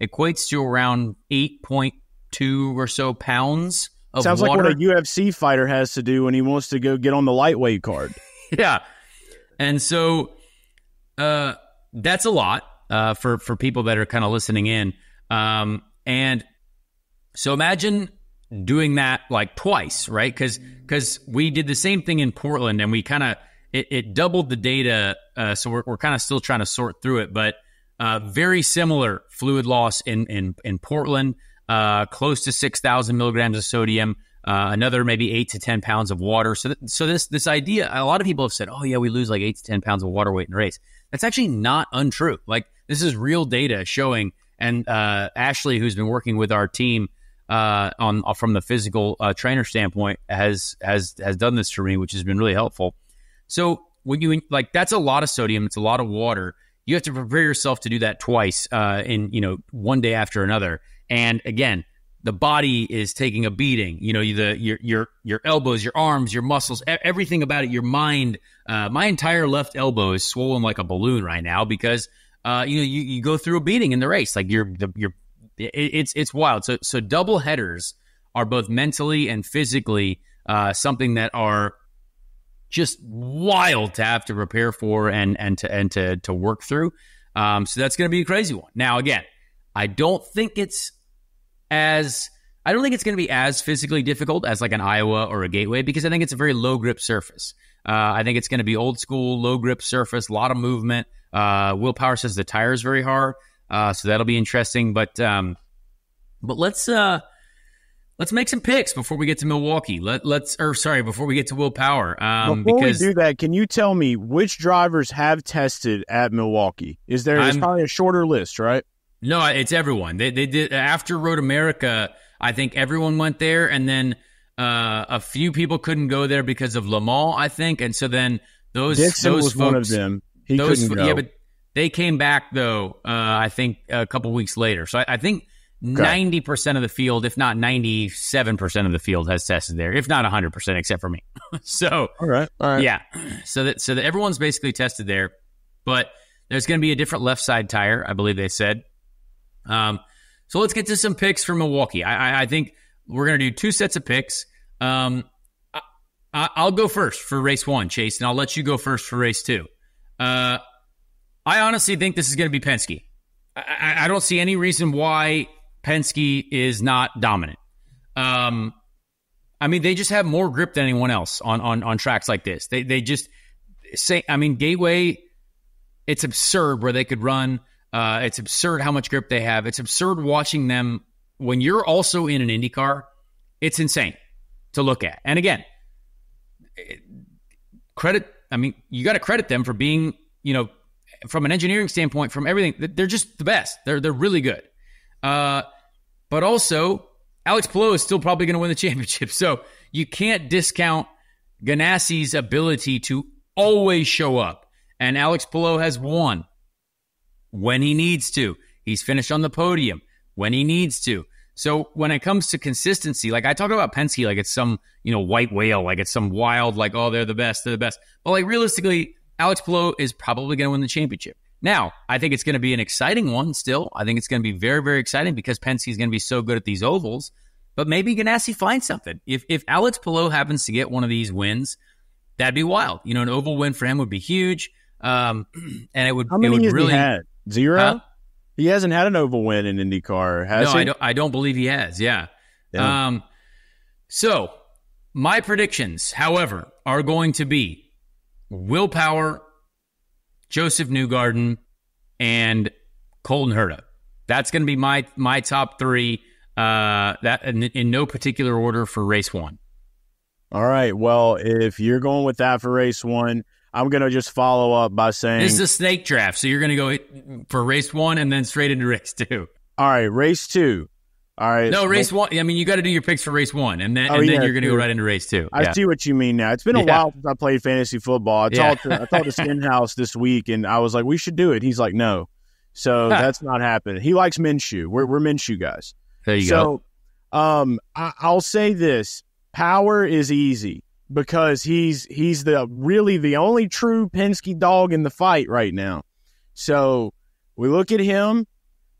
[SPEAKER 1] equates to around 8.2 or so pounds of
[SPEAKER 2] Sounds
[SPEAKER 1] water.
[SPEAKER 2] Sounds like what a UFC fighter has to do when he wants to go get on the lightweight card.
[SPEAKER 1] Yeah. And so that's a lot for people that are kind of listening in. And so imagine doing that like twice, right? Because we did the same thing in Portland, and we kind of it doubled the data. So we're kind of still trying to sort through it, but very similar fluid loss in Portland, close to 6,000 milligrams of sodium, another maybe 8 to 10 pounds of water. So this idea, a lot of people have said, oh yeah, we lose like 8 to 10 pounds of water weight in a race. That's actually not untrue. Like, this is real data showing, and Ashley, who's been working with our team from the physical trainer standpoint, has done this for me, which has been really helpful. So when you that's a lot of sodium, it's a lot of water. You have to prepare yourself to do that twice in one day after another. And again, the body is taking a beating. Your elbows, your arms, your muscles, everything about it. Your mind. My entire left elbow is swollen like a balloon right now because you go through a beating in the race. Like it's wild. So double headers are both mentally and physically something that are just wild to have to prepare for and to work through. So that's going to be a crazy one. Now, again, I don't think it's going to be as physically difficult as like an Iowa or a Gateway, because I think it's a very low grip surface. I think it's going to be old school, low grip surface, a lot of movement. Will Power says the tire is very hard, so that'll be interesting. But let's make some picks before we get to Milwaukee. Before we get to Will Power.
[SPEAKER 2] Before we do that, can you tell me which drivers have tested at Milwaukee? It's probably a shorter list, right?
[SPEAKER 1] No, it's everyone. They did after Road America. I think everyone went there, and then a few people couldn't go there because of Le Mans, I think, and so then those
[SPEAKER 2] was
[SPEAKER 1] folks,
[SPEAKER 2] one of them. He couldn't go.
[SPEAKER 1] Yeah, but they came back though. I think a couple weeks later. So I think 90% of the field, if not 97% of the field, has tested there, if not 100%, except for me. So
[SPEAKER 2] all right,
[SPEAKER 1] yeah. So that everyone's basically tested there, but there's going to be a different left side tire, I believe they said. So let's get to some picks for Milwaukee. I think we're going to do 2 sets of picks. I'll go first for race 1, Chase, and I'll let you go first for race 2. I honestly think this is going to be Penske. I don't see any reason why Penske is not dominant. They just have more grip than anyone else on tracks like this. They just say, Gateway, it's absurd where they could run. It's absurd how much grip they have. It's absurd watching them when you're also in an IndyCar. It's insane to look at. And again, you got to credit them for being, from an engineering standpoint, from everything, they're just the best. They're really good. But also, Alex Palou is still probably going to win the championship. So you can't discount Ganassi's ability to always show up. And Alex Palou has won when he needs to. He's finished on the podium when he needs to. So when it comes to consistency, like I talk about Penske like it's some, white whale, like it's some wild, like, oh, they're the best. But like realistically, Alex Palou is probably going to win the championship. Now, I think it's going to be an exciting one still. I think it's going to be very, very exciting because Penske is going to be so good at these ovals. But maybe Ganassi finds something. If Alex Palou happens to get one of these wins, that'd be wild. An oval win for him would be huge. And it would.
[SPEAKER 2] How many
[SPEAKER 1] has
[SPEAKER 2] he had? 0?
[SPEAKER 1] Huh?
[SPEAKER 2] He hasn't had an oval win in IndyCar, has he?
[SPEAKER 1] No, I don't believe he has. Yeah. So my predictions, however, are going to be Will Power, Joseph Newgarden, and Colton Herta. That's going to be my top 3. That in no particular order for race 1.
[SPEAKER 2] All right. Well, if you're going with that for race 1, I'm going to just follow up by saying
[SPEAKER 1] this is a snake draft. So you're going to go for race 1 and then straight into race 2.
[SPEAKER 2] All right, race 2. All right.
[SPEAKER 1] No, race 1. You got to do your picks for race 1, and then you're going to go right into race 2.
[SPEAKER 2] I see what you mean now. It's been a while since I played fantasy football. I talked to Skinhouse this week, and I was like, we should do it. He's like, no. So that's not happening. He likes Minshew. We're Minshew guys.
[SPEAKER 1] There you go.
[SPEAKER 2] I'll say this. Power is easy because he's the only true Penske dog in the fight right now. So we look at him,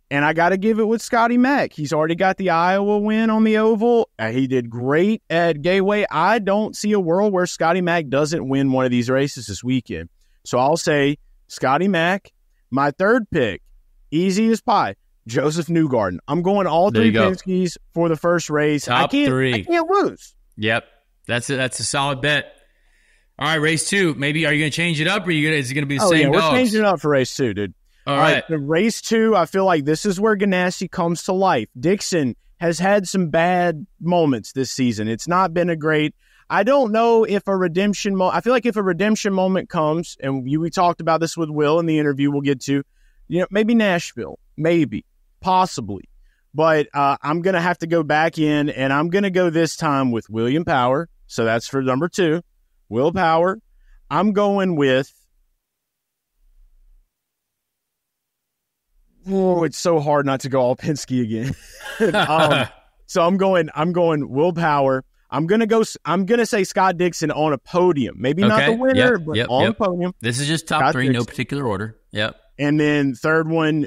[SPEAKER 2] and I got to give it with Scotty Mack. He's already got the Iowa win on the oval. He did great at Gateway. I don't see a world where Scotty Mack doesn't win one of these races this weekend. So I'll say Scotty Mack. My third pick, easy as pie, Joseph Newgarden. I'm going all 3 Penske's for the first race.
[SPEAKER 1] Top 3.
[SPEAKER 2] I can't lose.
[SPEAKER 1] Yep. That's a solid bet. All right, race 2. Maybe are you going to change it up, or is it going to be the same dogs?
[SPEAKER 2] We're changing it up for race 2, dude.
[SPEAKER 1] All right.
[SPEAKER 2] The race 2, I feel like this is where Ganassi comes to life. Dixon has had some bad moments this season. It's not been a great. I don't know if a redemption I feel like if a redemption moment comes, and we talked about this with Will in the interview we'll get to, maybe Nashville, maybe, possibly. But I'm going to have to go back in, and I'm going to go this time with William Power. So that's for number 2. Will Power. I'm going with. Oh, it's so hard not to go all Penske again. So I'm going Will Power. I'm going to say Scott Dixon on a podium. Maybe not the winner, but on a podium.
[SPEAKER 1] This is just top Scott 3, Dixon. No particular order. Yep.
[SPEAKER 2] And then third one,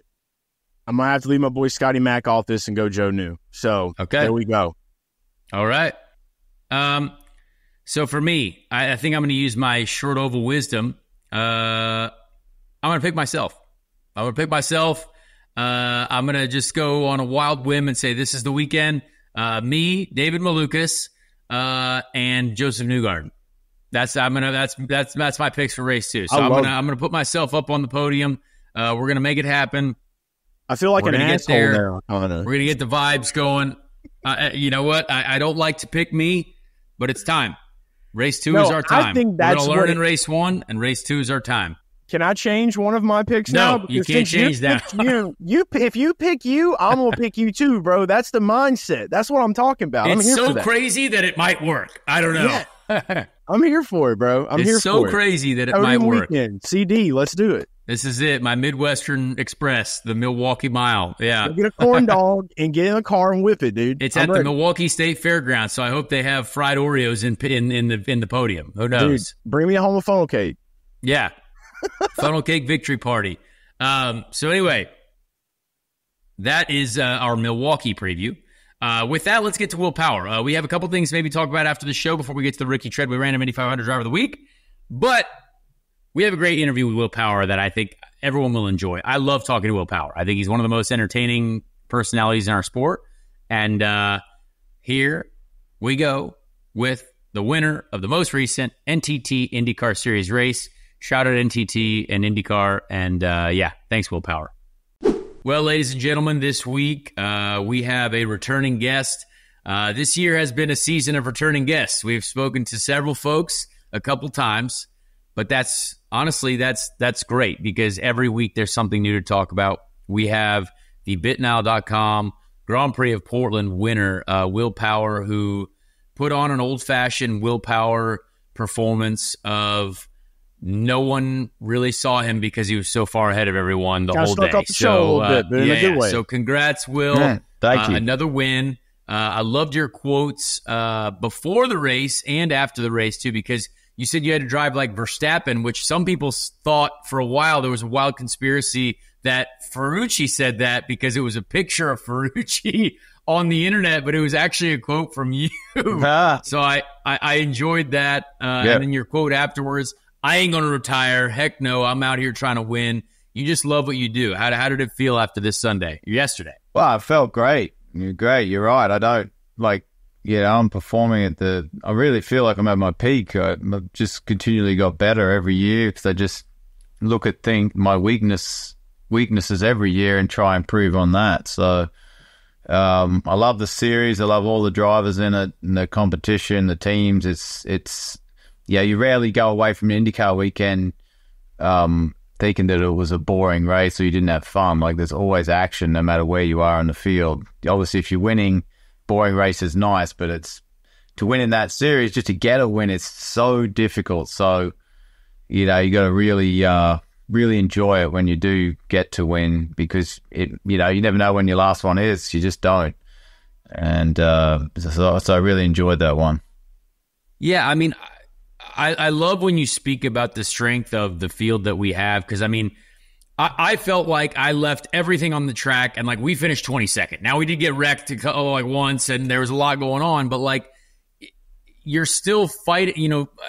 [SPEAKER 2] I'm going to have to leave my boy Scotty Mack off this and go Joe New. So there we go.
[SPEAKER 1] All right. So for me, I think I'm going to use my short oval wisdom. I'm going to pick myself. I'm going to just go on a wild whim and say this is the weekend. Me, David Malukas, and Joseph Newgarden. That's my picks for race 2. So I'm gonna put myself up on the podium. We're gonna make it happen.
[SPEAKER 2] I feel like an asshole now.
[SPEAKER 1] We're gonna get the vibes going. You know what? I don't like to pick me, but it's time. Race 2 is our time.
[SPEAKER 2] I think that's
[SPEAKER 1] we're gonna learn in race 1, and race 2 is our time.
[SPEAKER 2] Can I change one of my picks now?
[SPEAKER 1] No, you can't change that.
[SPEAKER 2] If you pick you, I'm going to pick you too, bro. That's the mindset. That's what I'm talking about.
[SPEAKER 1] It's so crazy that it might work. I don't know.
[SPEAKER 2] Yeah. I'm here for it, bro.
[SPEAKER 1] It's so crazy that it might work.
[SPEAKER 2] Weekend. CD, let's do it.
[SPEAKER 1] This is it. My Midwestern Express, the Milwaukee Mile. Yeah.
[SPEAKER 2] Get a corn dog and get in a car and whip it, dude.
[SPEAKER 1] It's at the Milwaukee State Fairgrounds, so I hope they have fried Oreos in the podium. Who knows?
[SPEAKER 2] Dude, bring me a home of funnel cake.
[SPEAKER 1] Yeah. Funnel cake victory party. So anyway, that is our Milwaukee preview. With that, let's get to Will Power. We have a couple things to maybe talk about after the show before we get to the Ricky Treadway Random Indy 500 Driver of the Week. But we have a great interview with Will Power that I think everyone will enjoy. I love talking to Will Power. I think he's one of the most entertaining personalities in our sport. And here we go with the winner of the most recent NTT IndyCar Series race. Shout out NTT and IndyCar. And thanks, Will Power. Well, ladies and gentlemen, this week we have a returning guest. This year has been a season of returning guests. We've spoken to several folks a couple times, but that's great because every week there's something new to talk about. We have the BitNile.com Grand Prix of Portland winner, Will Power, who put on an old-fashioned Will Power performance of no one really saw him because he was so far ahead of everyone the whole day. So congrats, Will.
[SPEAKER 3] Man, thank you.
[SPEAKER 1] Another win. I loved your quotes before the race and after the race, too, because you said you had to drive like Verstappen, which some people thought for a while there was a wild conspiracy that Ferrucci said that because it was a picture of Ferrucci on the internet, but it was actually a quote from you. So I enjoyed that. And then your quote afterwards, I ain't going to retire. Heck no, I'm out here trying to win. You just love what you do. How did it feel after this Sunday, yesterday?
[SPEAKER 3] Well, it felt great. Great. You're right. I don't I'm performing I really feel like I'm at my peak. I've just continually got better every year because I just look at my weaknesses every year and try and improve on that. So I love the series. I love all the drivers in it and the competition, the teams. You rarely go away from an IndyCar weekend thinking that it was a boring race or you didn't have fun. Like, there's always action no matter where you are in the field. Obviously, if you're winning, boring race is nice, but it's to win in that series, just to get a win, it's so difficult. So, you got to really enjoy it when you do get to win because, you never know when your last one is. You just don't. And so I really enjoyed that one.
[SPEAKER 1] Yeah, I mean, I love when you speak about the strength of the field that we have because, I mean, I felt like I left everything on the track and, like, we finished 22nd. Now, we did get wrecked once and there was a lot going on, but, like, you're still fighting.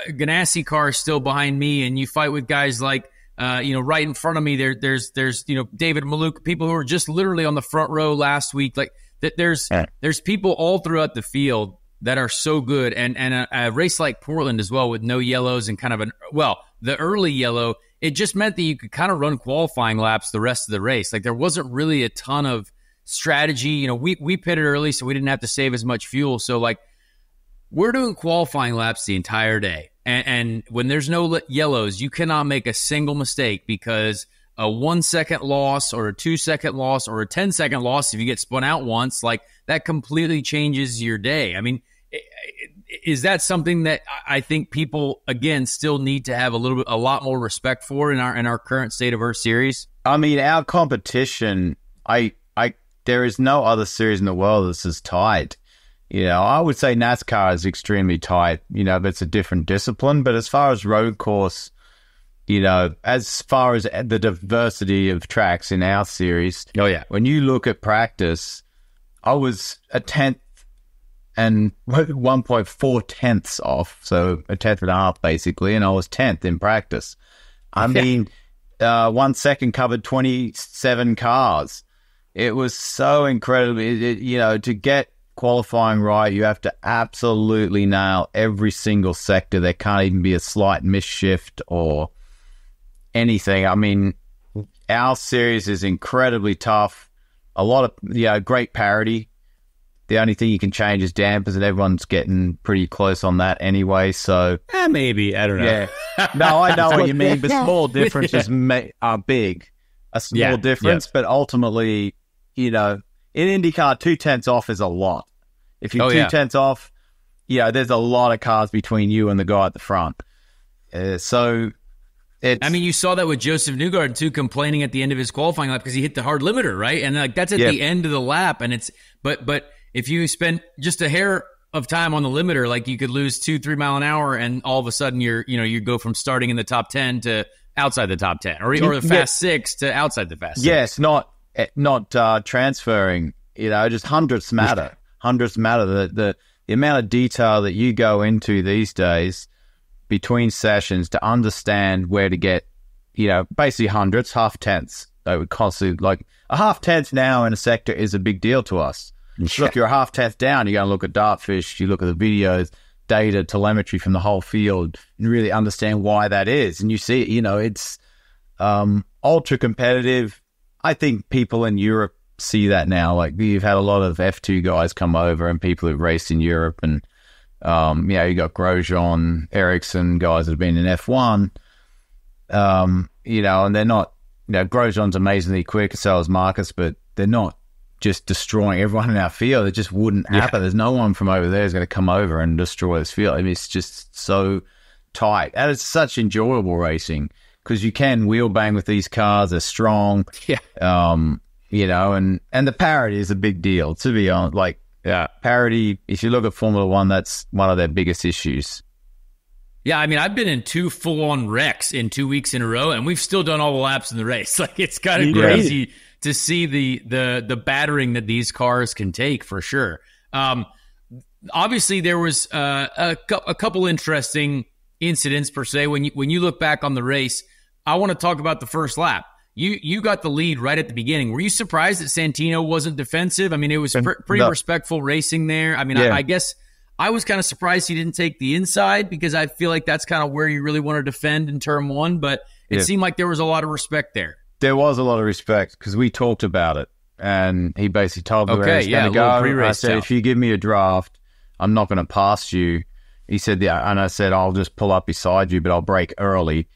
[SPEAKER 1] Ganassi car is still behind me and you fight with guys like, right in front of me. There's David Maluk, people who are just literally on the front row last week. Like, there's people all throughout the field that are so good, and a race like Portland as well with no yellows and kind of the early yellow, it just meant that you could kind of run qualifying laps the rest of the race. Like, there wasn't really a ton of strategy. We pitted early, so we didn't have to save as much fuel. So, like, we're doing qualifying laps the entire day, and when there's no yellows, you cannot make a single mistake because a 1 second loss or a 2 second loss or a 10 second loss if you get spun out once, like, that completely changes your day. I mean, is that something that I think people, again, still need to have a lot more respect for in our current state of our series?
[SPEAKER 3] I mean, our competition, there is no other series in the world that's as tight. I would say NASCAR is extremely tight. But it's a different discipline. But as far as road course, as far as the diversity of tracks in our series, when you look at practice, I was a tenth and 1.4 tenths off, so a tenth and a half basically, and I was 10th in practice. I mean, 1 second covered 27 cars. It was so incredible. To get qualifying right, you have to absolutely nail every single sector. There can't even be a slight misshift or anything. I mean, our series is incredibly tough. A lot of great parity. The only thing you can change is dampers, and everyone's getting pretty close on that anyway. So
[SPEAKER 1] maybe, I don't know.
[SPEAKER 3] Yeah, no, I know what you mean, but small differences are big. A small difference, but ultimately, in IndyCar, 2 tenths off is a lot. If you're 2 tenths off, there's a lot of cars between you and the guy at the front. So you saw that with Joseph Newgarden too, complaining at the end of his qualifying lap because he hit the hard limiter, right? And that's at the end of the lap, and it's but if you spend just a hair of time on the limiter, like you could lose 2-3 mile an hour, and all of a sudden you go from starting in the top 10 to outside the top 10, or the fast 6 to outside the fast 6. Yes, not transferring. Just hundredths matter. Hundredths matter. The amount of detail that you go into these days between sessions to understand where to get, basically hundredths, half tenths. They would constantly, like a half tenth now in a sector is a big deal to us. Look, you're a half tenth down, you're going to look at Dartfish, you look at the videos, data, telemetry from the whole field, and really understand why that is. And you see, it's ultra competitive. I think people in Europe see that now. Like, you've had a lot of F2 guys come over and people who've raced in Europe, and you got Grosjean, Ericsson, guys that have been in F1, and they're not, Grosjean's amazingly quick, so is Marcus, but they're not just destroying everyone in our field. It just wouldn't happen. There's no one from over there who's going to come over and destroy this field. I mean, it's just so tight. And it's such enjoyable racing because you can wheel bang with these cars. They're strong. Yeah. And the parity is a big deal, to be honest. Parity, if you look at Formula One, that's one of their biggest issues.
[SPEAKER 1] Yeah, I mean, I've been in 2 full-on wrecks in 2 weeks in a row, and we've still done all the laps in the race. Like, it's kind of crazy to see the battering that these cars can take, for sure. Obviously, there was a couple interesting incidents, per se. When you look back on the race, I want to talk about the first lap. You got the lead right at the beginning. Were you surprised that Santino wasn't defensive? I mean, it was pretty respectful racing there. I mean, I guess I was kind of surprised he didn't take the inside because I feel like that's kind of where you really want to defend in turn one, but it seemed like there was a lot of respect there.
[SPEAKER 3] There was a lot of respect because we talked about it, and he basically told me where he's going to go. I said, if you give me a draft, I'm not going to pass you. He said, and I said, I'll just pull up beside you, but I'll brake early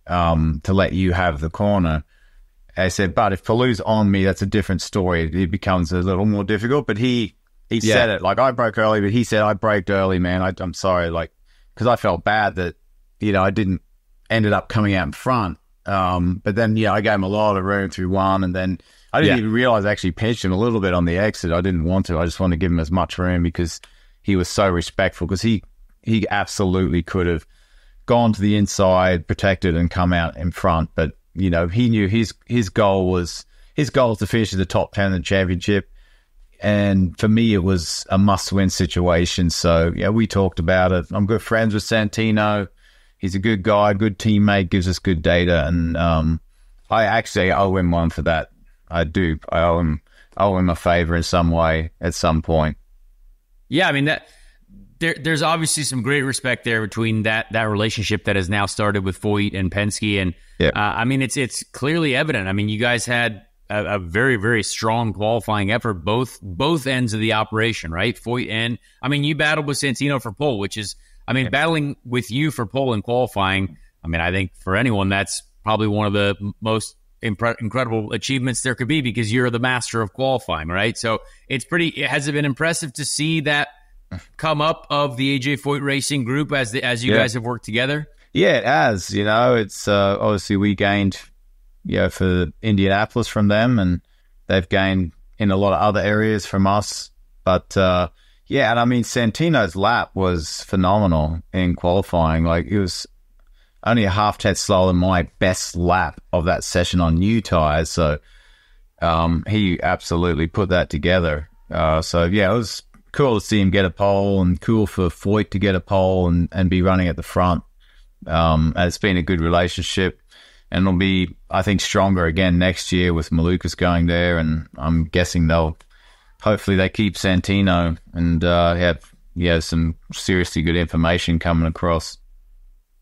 [SPEAKER 3] to let you have the corner. I said, but if Palou's on me, that's a different story. It becomes a little more difficult. But he said it. Like, I broke early, but he said, I braked early, man. I'm sorry. Like, because I felt bad that, I ended up coming out in front. But then, I gave him a lot of room through one. And then I didn't even realize I actually pinched him a little bit on the exit. I didn't want to. I just wanted to give him as much room because he was so respectful. Because he absolutely could have gone to the inside, protected, and come out in front. But, he knew his goal was to finish in the top 10 in the championship. And for me, it was a must-win situation. So, we talked about it. I'm good friends with Santino. He's a good guy, good teammate, gives us good data. And I actually owe him one for that. I do. I owe him a favor in some way at some point.
[SPEAKER 1] Yeah, I mean, there's obviously some great respect there between that relationship that has now started with Foyt and Penske. And I mean, it's clearly evident. I mean, you guys had a very, very strong qualifying effort, both ends of the operation, right? Foyt and, I mean, you battled with Santino for pole, which is, I mean, battling with you for pole in qualifying, I mean, I think for anyone, that's probably one of the most incredible achievements there could be because you're the master of qualifying, right? So has it been impressive to see that come up of the AJ Foyt Racing group as you guys have worked together?
[SPEAKER 3] Yeah, it has. It's obviously we gained, for Indianapolis from them, and they've gained in a lot of other areas from us. But and I mean, Santino's lap was phenomenal in qualifying. Like, it was only a half tenth slower than my best lap of that session on new tires. So he absolutely put that together. It was cool to see him get a pole, and cool for Foyt to get a pole and be running at the front. It's been a good relationship, and it'll be, I think, stronger again next year with Malukas going there, and I'm guessing hopefully they keep Santino and have some seriously good information coming across.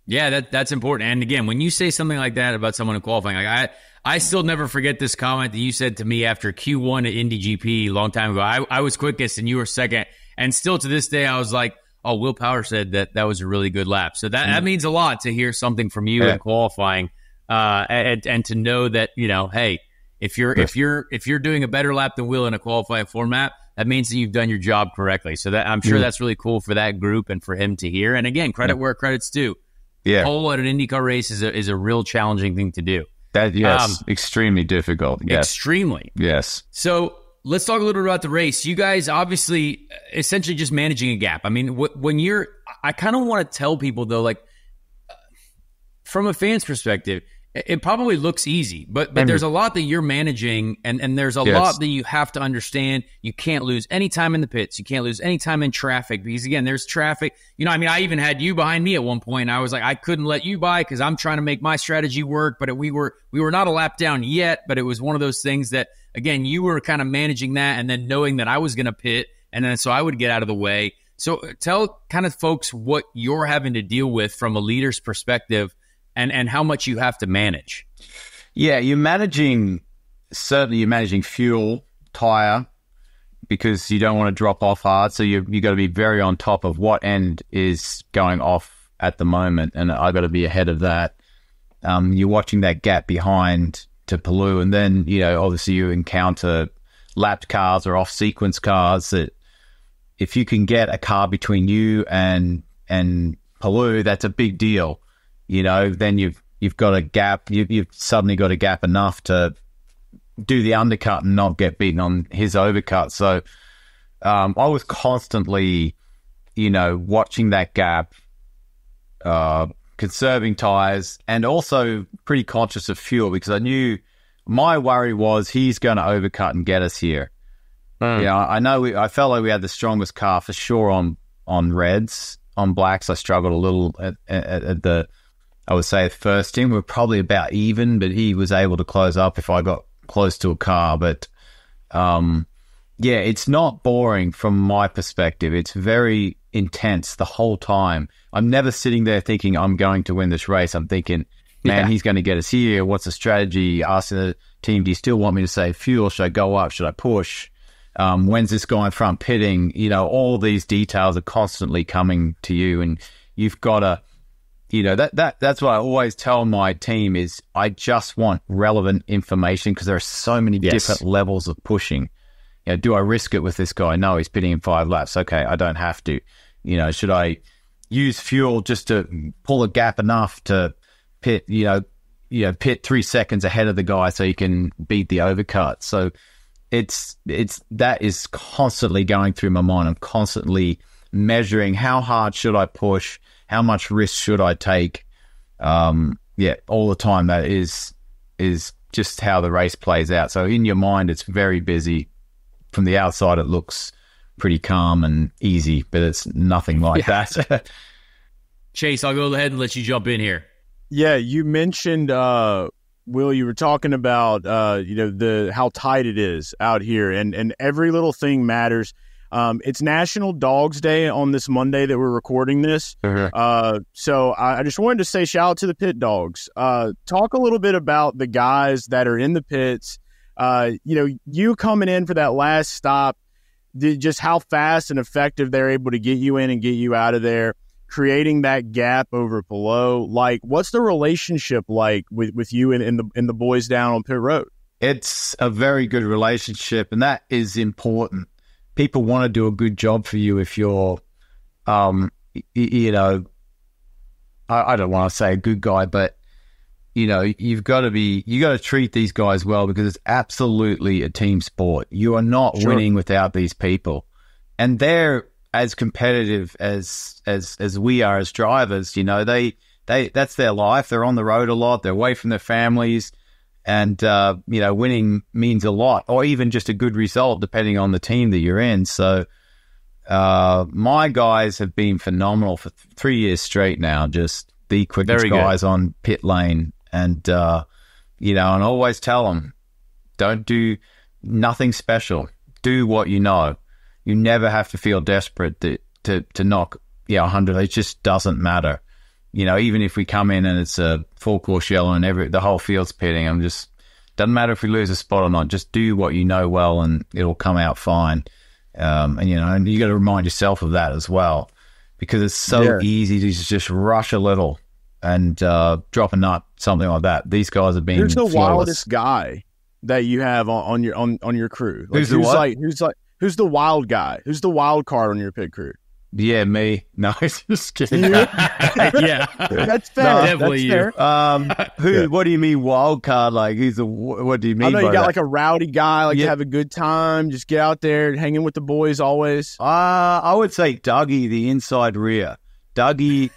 [SPEAKER 1] Yeah, that's important. And again, when you say something like that about someone in qualifying, like I still never forget this comment that you said to me after Q1 at Indy GP a long time ago. I was quickest and you were second. And still to this day, I was like, oh, Will Power said that was a really good lap. So that means a lot to hear something from you in qualifying, and to know that, hey, if you're doing a better lap than Will in a qualifying format, that means that you've done your job correctly. So that I'm sure that's really cool for that group and for him to hear. And again, credit where credit's due.
[SPEAKER 3] Yeah,
[SPEAKER 1] pole at an IndyCar race is a real challenging thing to do.
[SPEAKER 3] That extremely difficult. Yes.
[SPEAKER 1] Extremely.
[SPEAKER 3] Yes.
[SPEAKER 1] So let's talk a little bit about the race. You guys obviously essentially just managing a gap. I mean, I kind of want to tell people though, like from a fan's perspective, it probably looks easy, but there's a lot that you're managing, and there's a lot that you have to understand. You can't lose any time in the pits. You can't lose any time in traffic because, again, there's traffic. I even had you behind me at one point, and I was like, I couldn't let you by because I'm trying to make my strategy work, but we were not a lap down yet, but it was one of those things that, again, you were kind of managing that and then knowing that I was going to pit, and then so I would get out of the way. So tell kind of folks what you're having to deal with from a leader's perspective and how much you have to manage.
[SPEAKER 3] Yeah, you're managing fuel, tire, because you don't want to drop off hard. So you got to be very on top of what end is going off at the moment, and I got to be ahead of that. You're watching that gap behind to Palou, and then obviously you encounter lapped cars or off sequence cars that if you can get a car between you and Palou, that's a big deal. Then you've got a gap. You've suddenly got a gap enough to do the undercut and not get beaten on his overcut. So I was constantly, watching that gap, conserving tires, and also pretty conscious of fuel because I knew my worry was he's going to overcut and get us here. I felt like we had the strongest car for sure on reds. On blacks, I struggled a little at the, I would say, first team. We were probably about even, but he was able to close up if I got close to a car. But it's not boring from my perspective. It's very intense the whole time. I'm never sitting there thinking I'm going to win this race. I'm thinking, man, he's going to get us here. What's the strategy? Asking the team, do you still want me to save fuel? Should I go up? Should I push? When's this guy in front pitting? All these details are constantly coming to you, and you've got to, that's what I always tell my team is I just want relevant information because there are so many different levels of pushing. Do I risk it with this guy? No, he's pitting in 5 laps. Okay, I don't have to. Should I use fuel just to pull a gap enough to pit, pit 3 seconds ahead of the guy so you can beat the overcut? So it's that is constantly going through my mind. I'm constantly measuring how hard should I push, how much risk should I take. All the time. That is just how the race plays out. So in your mind, it's very busy. From the outside, it looks pretty calm and easy, but it's nothing like that.
[SPEAKER 1] Chase, I'll go ahead and let you jump in here.
[SPEAKER 2] Yeah, you mentioned Will, you were talking about how tight it is out here, and every little thing matters. It's National Dogs Day on this Monday that we're recording this. So I just wanted to say shout out to the pit dogs. Talk a little bit about the guys that are in the pits. You coming in for that last stop, just how fast and effective they're able to get you in and get you out of there. Creating that gap over Palou, like what's the relationship like with you and the boys down on pit road?
[SPEAKER 3] It's a very good relationship, and that is important. People want to do a good job for you if you're, I don't want to say a good guy, but you've got to treat these guys well because it's absolutely a team sport. You are not winning without these people, and they're as competitive as we are as drivers. They that's their life. They're on the road a lot. They're away from their families, and winning means a lot, or even just a good result depending on the team that you're in. So My guys have been phenomenal for 3 years straight now, just the quickest guys on pit lane. And, and I always tell them, don't do nothing special. Do what you know. You never have to feel desperate to knock 100. It just doesn't matter. Even if we come in and it's a full course yellow and the whole field's pitting, doesn't matter if we lose a spot or not. Just do what you know well, and it'll come out fine. And you got to remind yourself of that as well, because it's so easy to just rush a little and drop a nut, something like that. These guys have been.
[SPEAKER 2] Who's the
[SPEAKER 3] flawless.
[SPEAKER 2] wildest guy that you have on your crew? Like, who's the wild guy? Who's the wild card on your pit crew?
[SPEAKER 3] Yeah, me. No, just kidding.
[SPEAKER 1] Yeah,
[SPEAKER 2] that's fair.
[SPEAKER 1] No, definitely
[SPEAKER 2] that's fair.
[SPEAKER 3] What do you mean wild card? Like, what do you mean?
[SPEAKER 2] I know you
[SPEAKER 3] by
[SPEAKER 2] got
[SPEAKER 3] that?
[SPEAKER 2] like a rowdy guy, to have a good time, just get out there, hanging with the boys always.
[SPEAKER 3] I would say Dougie, the inside rear. Dougie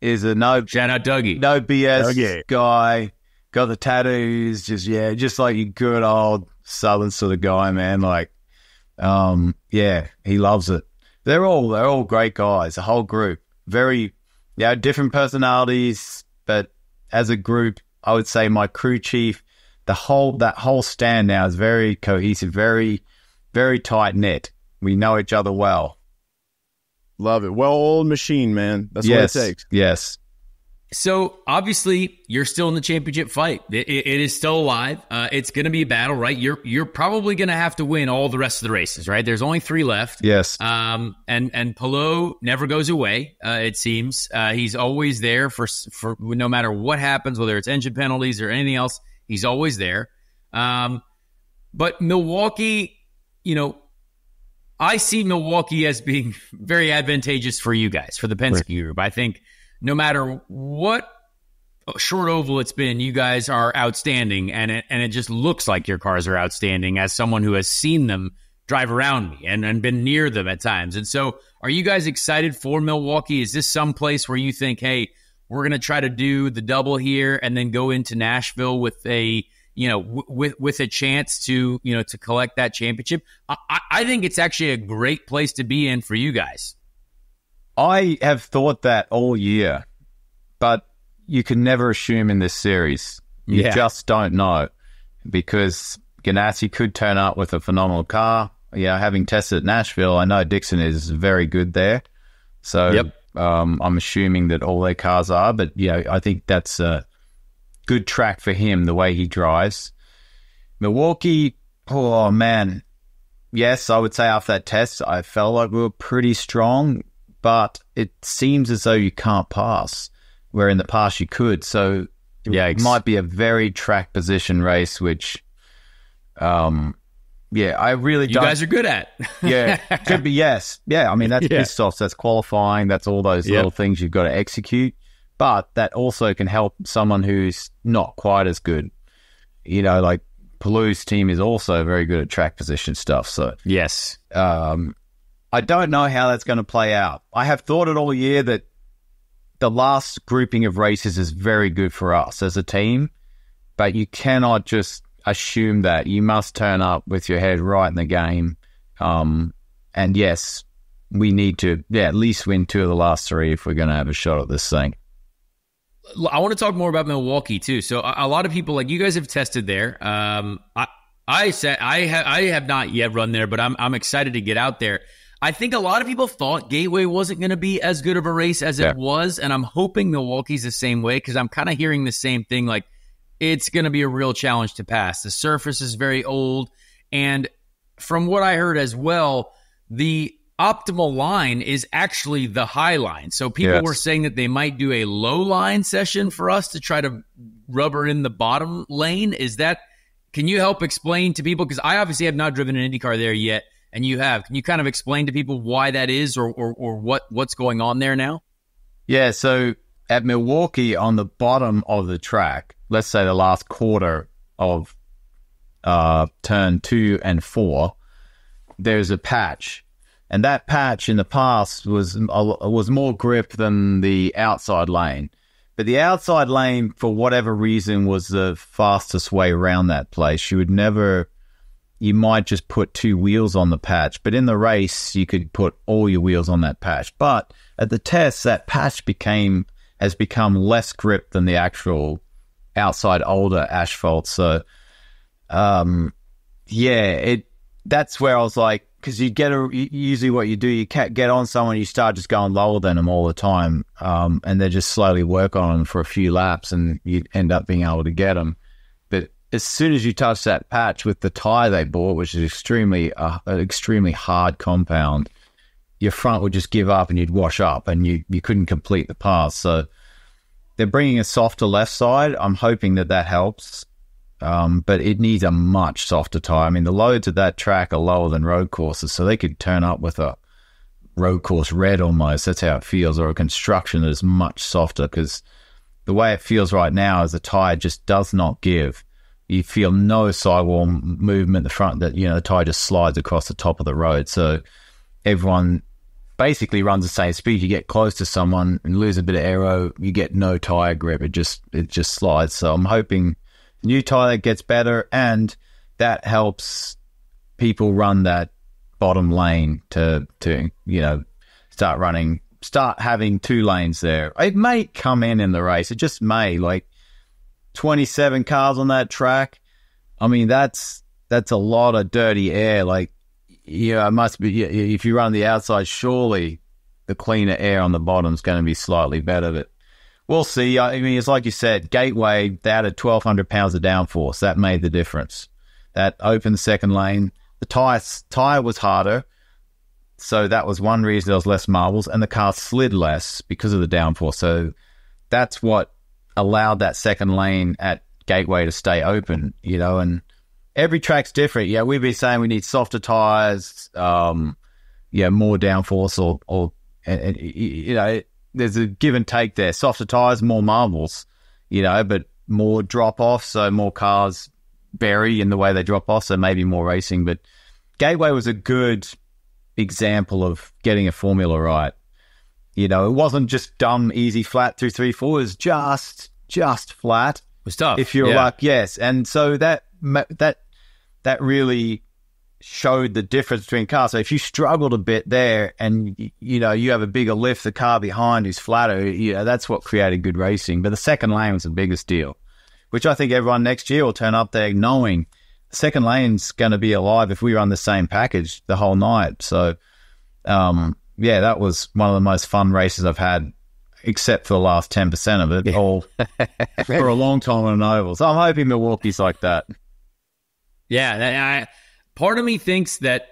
[SPEAKER 3] is a
[SPEAKER 1] shout out Dougie,
[SPEAKER 3] no BS
[SPEAKER 2] Dougie
[SPEAKER 3] guy. Got the tattoos, just like your good old Southern sort of guy, man. Like, he loves it. They're all great guys, the whole group. Very, different personalities, but as a group, I would say my crew chief, that whole stand now is very cohesive, very, very tight knit. We know each other well.
[SPEAKER 2] Love it. Well-oiled machine, man. That's what it takes.
[SPEAKER 3] Yes.
[SPEAKER 1] So obviously you're still in the championship fight. It is still alive. It's going to be a battle, right? You're probably going to have to win all the rest of the races, right? There's only 3 left.
[SPEAKER 3] Yes.
[SPEAKER 1] And Palou never goes away. It seems he's always there for no matter what happens, whether it's engine penalties or anything else. He's always there. But Milwaukee, I see Milwaukee as being very advantageous for you guys, for the Penske group. I think no matter what short oval it's been, you guys are outstanding, and it just looks like your cars are outstanding as someone who has seen them drive around me and been near them at times. And so are you guys excited for Milwaukee? Is this some place where you think, hey, we're going to try to do the double here and then go into Nashville with a with a chance to to collect that championship? I think it's actually a great place to be in for you guys.
[SPEAKER 3] I have thought that all year, but you can never assume in this series. You just don't know, because Ganassi could turn up with a phenomenal car. Having tested at Nashville, I know Dixon is very good there. So I'm assuming that all their cars are, but I think that's a good track for him, the way he drives. Milwaukee, oh man. Yes, I would say after that test, I felt like we were pretty strong, but it seems as though you can't pass, where in the past you could. So it might be a very track position race, which, I really don't.
[SPEAKER 1] You guys are good at.
[SPEAKER 3] Could be, yes. Yeah, I mean, that's pit-stops, that's qualifying, that's all those little things you've got to execute. But that also can help someone who's not quite as good. Like Palou's team is also very good at track position stuff. So,
[SPEAKER 1] yes.
[SPEAKER 3] I don't know how that's going to play out. I have thought it all year that the last grouping of races is very good for us as a team, but you cannot just assume that. You must turn up with your head right in the game. And yes, we need to at least win 2 of the last 3 if we're going to have a shot at this thing.
[SPEAKER 1] I want to talk more about Milwaukee too. So a lot of people, like, you guys have tested there. I have not yet run there, but I'm excited to get out there. I think a lot of people thought Gateway wasn't going to be as good of a race as it was, and I'm hoping Milwaukee's the same way, because I'm kind of hearing the same thing, like it's going to be a real challenge to pass. The surface is very old, and from what I heard as well, the optimal line is actually the high line. So people were saying that they might do a low line session for us to try to rubber in the bottom lane. Can you help explain to people? Because I obviously have not driven an IndyCar there yet, and you have. Can you kind of explain to people why that is, or what's going on there now?
[SPEAKER 3] Yeah, so at Milwaukee, on the bottom of the track, let's say the last quarter of turn 2 and 4, there's a patch. And that patch in the past was more grip than the outside lane. But the outside lane, for whatever reason, was the fastest way around that place. You would never you might just put 2 wheels on the patch. But in the race, you could put all your wheels on that patch. But at the test, that patch has become less grip than the actual outside older asphalt. So, that's where I was like, because usually what you do, you can't get on someone, you start just going lower than them all the time, and they just slowly work on them for a few laps, and you end up being able to get them. But as soon as you touch that patch with the tire they bought, which is an extremely hard compound, your front would just give up and you'd wash up, and you couldn't complete the pass. So they're bringing a softer left side. I'm hoping that helps. But it needs a much softer tire. I mean, the loads of that track are lower than road courses, so they could turn up with a road course red almost. That's how it feels, or a construction that is much softer, because the way it feels right now is the tire just does not give. You feel no sidewall movement in the front, that, the tire just slides across the top of the road. So everyone basically runs the same speed. You get close to someone and lose a bit of aero, you get no tire grip. It just slides. So I'm hoping new tire gets better, and that helps people run that bottom lane to start having 2 lanes there. It may come in the race. It just may. Like 27 cars on that track. I mean, that's a lot of dirty air. Like, it must be, if you run the outside, surely the cleaner air on the bottom is going to be slightly better. But we'll see. I mean, it's like you said, Gateway, they added 1,200 pounds of downforce. That made the difference. That opened the second lane. The tire was harder, so that was one reason there was less marbles, and the car slid less because of the downforce. So that's what allowed that second lane at Gateway to stay open, and every track's different. Yeah, we've been saying we need softer tires, more downforce, or there's a give and take there. Softer tires, more marbles, but more drop-off, so more cars bury in the way they drop off, so maybe more racing. But Gateway was a good example of getting a formula right. It wasn't just dumb, easy, flat 2, 3, 4. It was just flat. It
[SPEAKER 1] was tough.
[SPEAKER 3] If you're yes. And so that really showed the difference between cars. So if you struggled a bit there, and you have a bigger lift, the car behind is flatter, that's what created good racing. But the second lane was the biggest deal, which I think everyone next year will turn up there knowing the second lane's going to be alive if we run the same package the whole night. So that was one of the most fun races I've had, except for the last 10% of it, all for a long time on an oval. So I'm hoping Milwaukee's like that.
[SPEAKER 1] Yeah, part of me thinks that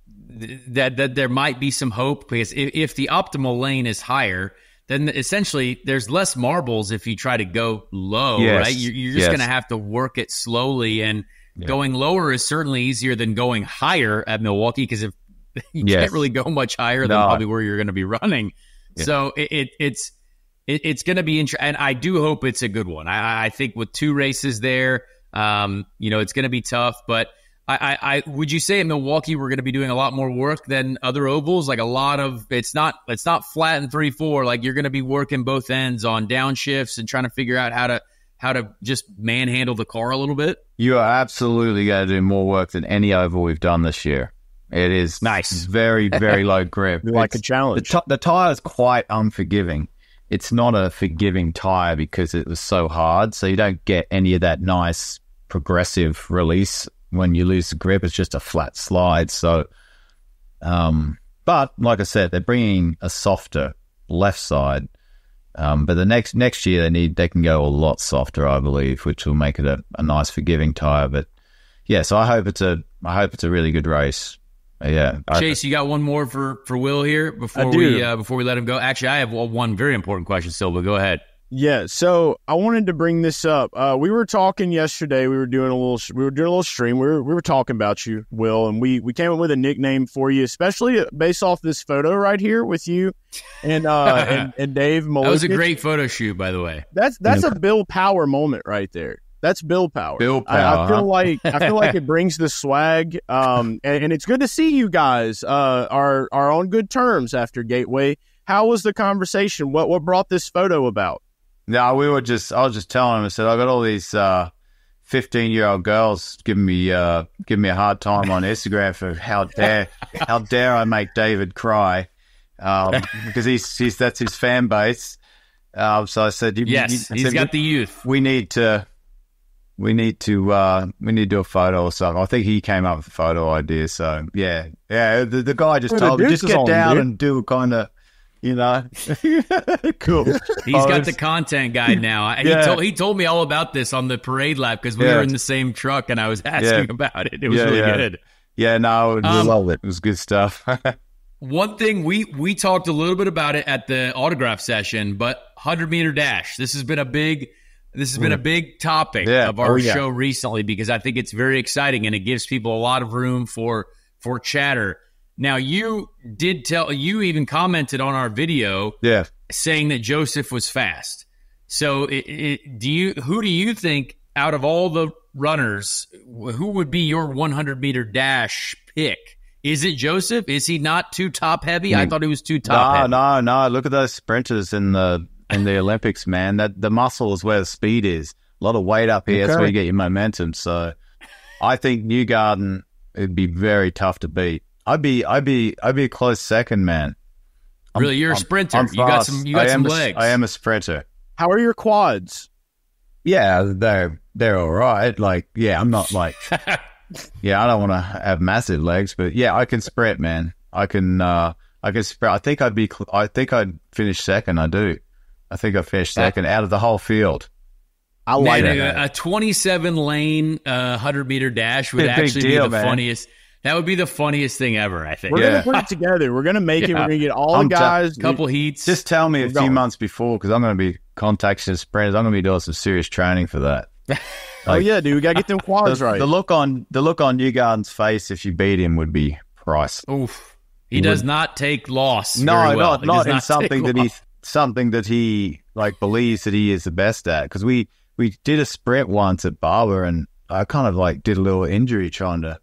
[SPEAKER 1] there might be some hope, because if the optimal lane is higher, then essentially there's less marbles if you try to go low, right? You're just going to have to work it slowly, and going lower is certainly easier than going higher at Milwaukee, because if you can't really go much higher than probably where you're going to be running. Yeah. So it's going to be interesting, and I do hope it's a good one. I think with 2 races there, it's going to be tough, but I would you say at Milwaukee we're going to be doing a lot more work than other ovals? Like a lot of it's not flat and 3-4. Like you're going to be working both ends on downshifts and trying to figure out how to just manhandle the car a little bit.
[SPEAKER 3] You are absolutely going to do more work than any oval we've done this year. It is
[SPEAKER 1] nice,
[SPEAKER 3] very very low grip.
[SPEAKER 2] Like a challenge.
[SPEAKER 3] The tire is quite unforgiving. It's not a forgiving tire because it was so hard. So you don't get any of that nice progressive release. When you lose the grip, it's just a flat slide. So, but like I said, they're bringing a softer left side. But the next year they can go a lot softer, I believe, which will make it a nice forgiving tire. But yeah, so I hope it's a really good race. Yeah,
[SPEAKER 1] Chase, you got one more for Will here before we let him go. Actually, I have one very important question still, but go ahead.
[SPEAKER 2] Yeah, so I wanted to bring this up. We were talking yesterday. We were doing a little stream. We were talking about you, Will, and we came up with a nickname for you, especially based off this photo right here with you and and Dave Milwaukee.
[SPEAKER 1] That was a great photo shoot, by the way.
[SPEAKER 2] That's a Bill Power moment right there. That's Bill Power.
[SPEAKER 3] Bill Power.
[SPEAKER 2] I feel like it brings the swag, and it's good to see you guys are on good terms after Gateway. How was the conversation? What brought this photo about?
[SPEAKER 3] No, I was just telling him, I said, I got all these 15-year-old girls giving me a hard time on Instagram for how dare I make David cry, because that's his fan base. So I said,
[SPEAKER 1] he's got the youth.
[SPEAKER 3] We need to do a photo or something. I think he came up with the photo idea. So the guy just told me, just get down and do kind of,
[SPEAKER 2] cool.
[SPEAKER 1] He's got the content guy now. He told me all about this on the parade lap because we were in the same truck and I was asking about it. It was really good.
[SPEAKER 3] Yeah, no, it was good stuff.
[SPEAKER 1] One thing, we talked a little bit about it at the autograph session, but 100-meter dash. This has been a big topic of our show recently because I think it's very exciting and it gives people a lot of room for chatter. Now, you even commented on our video saying that Joseph was fast. So who do you think out of all the runners, who would be your 100-meter dash pick? Is it Joseph? Is he not too top heavy? I thought he was too top heavy.
[SPEAKER 3] No. Look at those sprinters in the Olympics, man. That the muscle is where the speed is. A lot of weight up here. That's where you get your momentum. So I think Newgarden would be very tough to beat. I'd be a close second, man.
[SPEAKER 1] Really, you're a sprinter. You got some legs.
[SPEAKER 3] I am a sprinter.
[SPEAKER 2] How are your quads?
[SPEAKER 3] Yeah, they're all right. Like, I'm not like, I don't want to have massive legs, but I can sprint, man. I can sprint. I think I'd finish second. I do. I think I finished second out of the whole field.
[SPEAKER 2] I like
[SPEAKER 1] it. A 27-lane 100-meter dash would actually be the funniest. That would be the funniest thing ever, I think.
[SPEAKER 2] We're going to put it together. We're going to make it. We're going to get all the guys.
[SPEAKER 1] Couple heats.
[SPEAKER 3] Just tell me a few months before because I'm going to be contacting the sprinters. I'm going to be doing some serious training for that.
[SPEAKER 2] Dude. We got to get them quads right.
[SPEAKER 3] The look on Newgarden's face if you beat him would be priceless.
[SPEAKER 1] Oof. He does not take loss.
[SPEAKER 3] No,
[SPEAKER 1] very well.
[SPEAKER 3] not in something that he like believes that he is the best at. Because we did a sprint once at Barber and I kind of like did a little injury trying to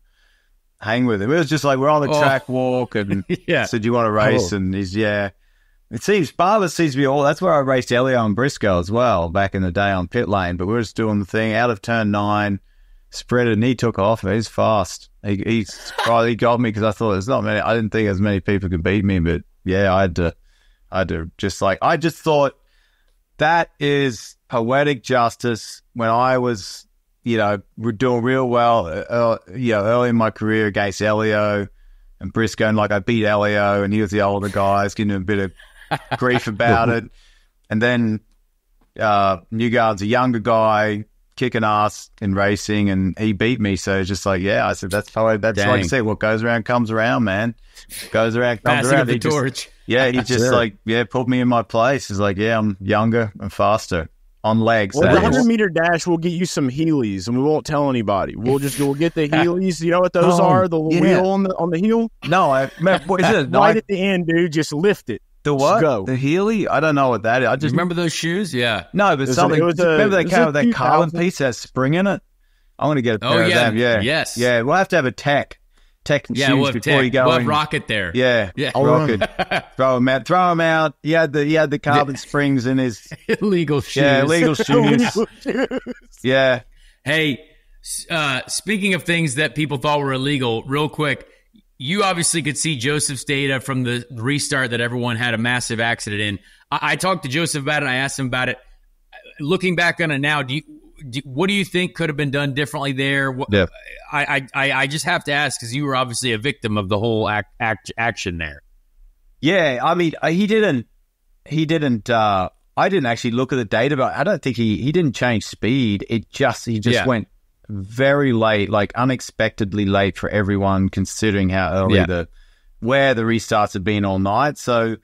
[SPEAKER 3] hang with him. It was just like we're on the track walk and said, "Do you want to race?" And he's It seems Barber seems to be all. That's where I raced Elio and Briscoe as well back in the day on pit lane. But we were just doing the thing out of turn 9, sprinted and he took off. He's fast. He got me because I thought there's not many. I didn't think as many people could beat me, but I had to just like I just thought that is poetic justice when I was. We're doing real well, early in my career against Elio and Briscoe. And like I beat Elio and he was the older guy. I was getting a bit of grief about it. And then Newgarden's a younger guy kicking ass in racing and he beat me. So it's just like, I said, that's like I said, what goes around comes around, man. Goes around, comes
[SPEAKER 1] Passing
[SPEAKER 3] around.
[SPEAKER 1] Of the torch.
[SPEAKER 3] He just put me in my place. He's like, I'm younger and faster. On legs.
[SPEAKER 2] Well, the 100-meter dash, we'll get you some Heelys, and we won't tell anybody. We'll get the Heelys. You know what those are? The wheel on the heel?
[SPEAKER 3] No, what is it?
[SPEAKER 2] Right at the end, dude. Just lift it.
[SPEAKER 3] The what?
[SPEAKER 2] Go.
[SPEAKER 3] The Heely? I don't know what that is. I just
[SPEAKER 1] remember those shoes. Yeah.
[SPEAKER 3] No, but something. Remember they came with that carbon piece that has spring in it. I want to get a pair of them. Yeah.
[SPEAKER 1] Yes.
[SPEAKER 3] Yeah. We'll have to have a tech shoes before you go.
[SPEAKER 1] We'll have Rocket there.
[SPEAKER 3] Yeah. Rocket. Throw him out. He had the carbon springs in his
[SPEAKER 1] illegal shoes.
[SPEAKER 3] Yeah, illegal shoes. Yeah.
[SPEAKER 1] Hey, speaking of things that people thought were illegal, real quick, you obviously could see Joseph's data from the restart that everyone had a massive accident in. I talked to Joseph about it. I asked him about it. Looking back on it now, what do you think could have been done differently there? I just have to ask because you were obviously a victim of the whole action there.
[SPEAKER 3] Yeah, I mean, he didn't. I didn't actually look at the data, but I don't think he didn't change speed. He just went very late, like unexpectedly late for everyone, considering how early where the restarts have been all night. So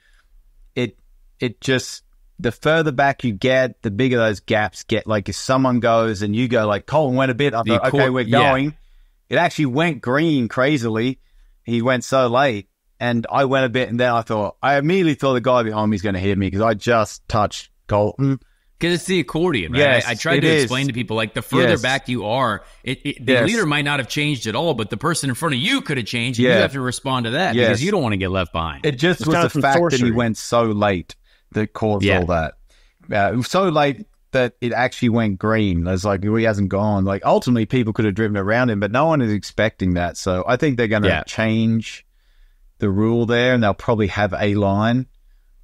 [SPEAKER 3] it just. The further back you get, the bigger those gaps get. Like if someone goes and you go like, Colin went a bit, I thought, okay, we're going. It actually went green crazily. He went so late. And I went a bit and then I immediately thought the guy behind me is going to hit me because I just touched Colton.
[SPEAKER 1] Because it's the accordion, right?
[SPEAKER 3] Yes,
[SPEAKER 1] I tried to explain to people, like the further back you are, the leader might not have changed at all, but the person in front of you could have changed. And you have to respond to that because you don't want to get left behind.
[SPEAKER 3] It just was the fact that he went so late that caused all that. It was so late that it actually went green. It's like, he hasn't gone. Like, ultimately, people could have driven around him, but no one is expecting that. So I think they're going to change the rule there, and they'll probably have a line.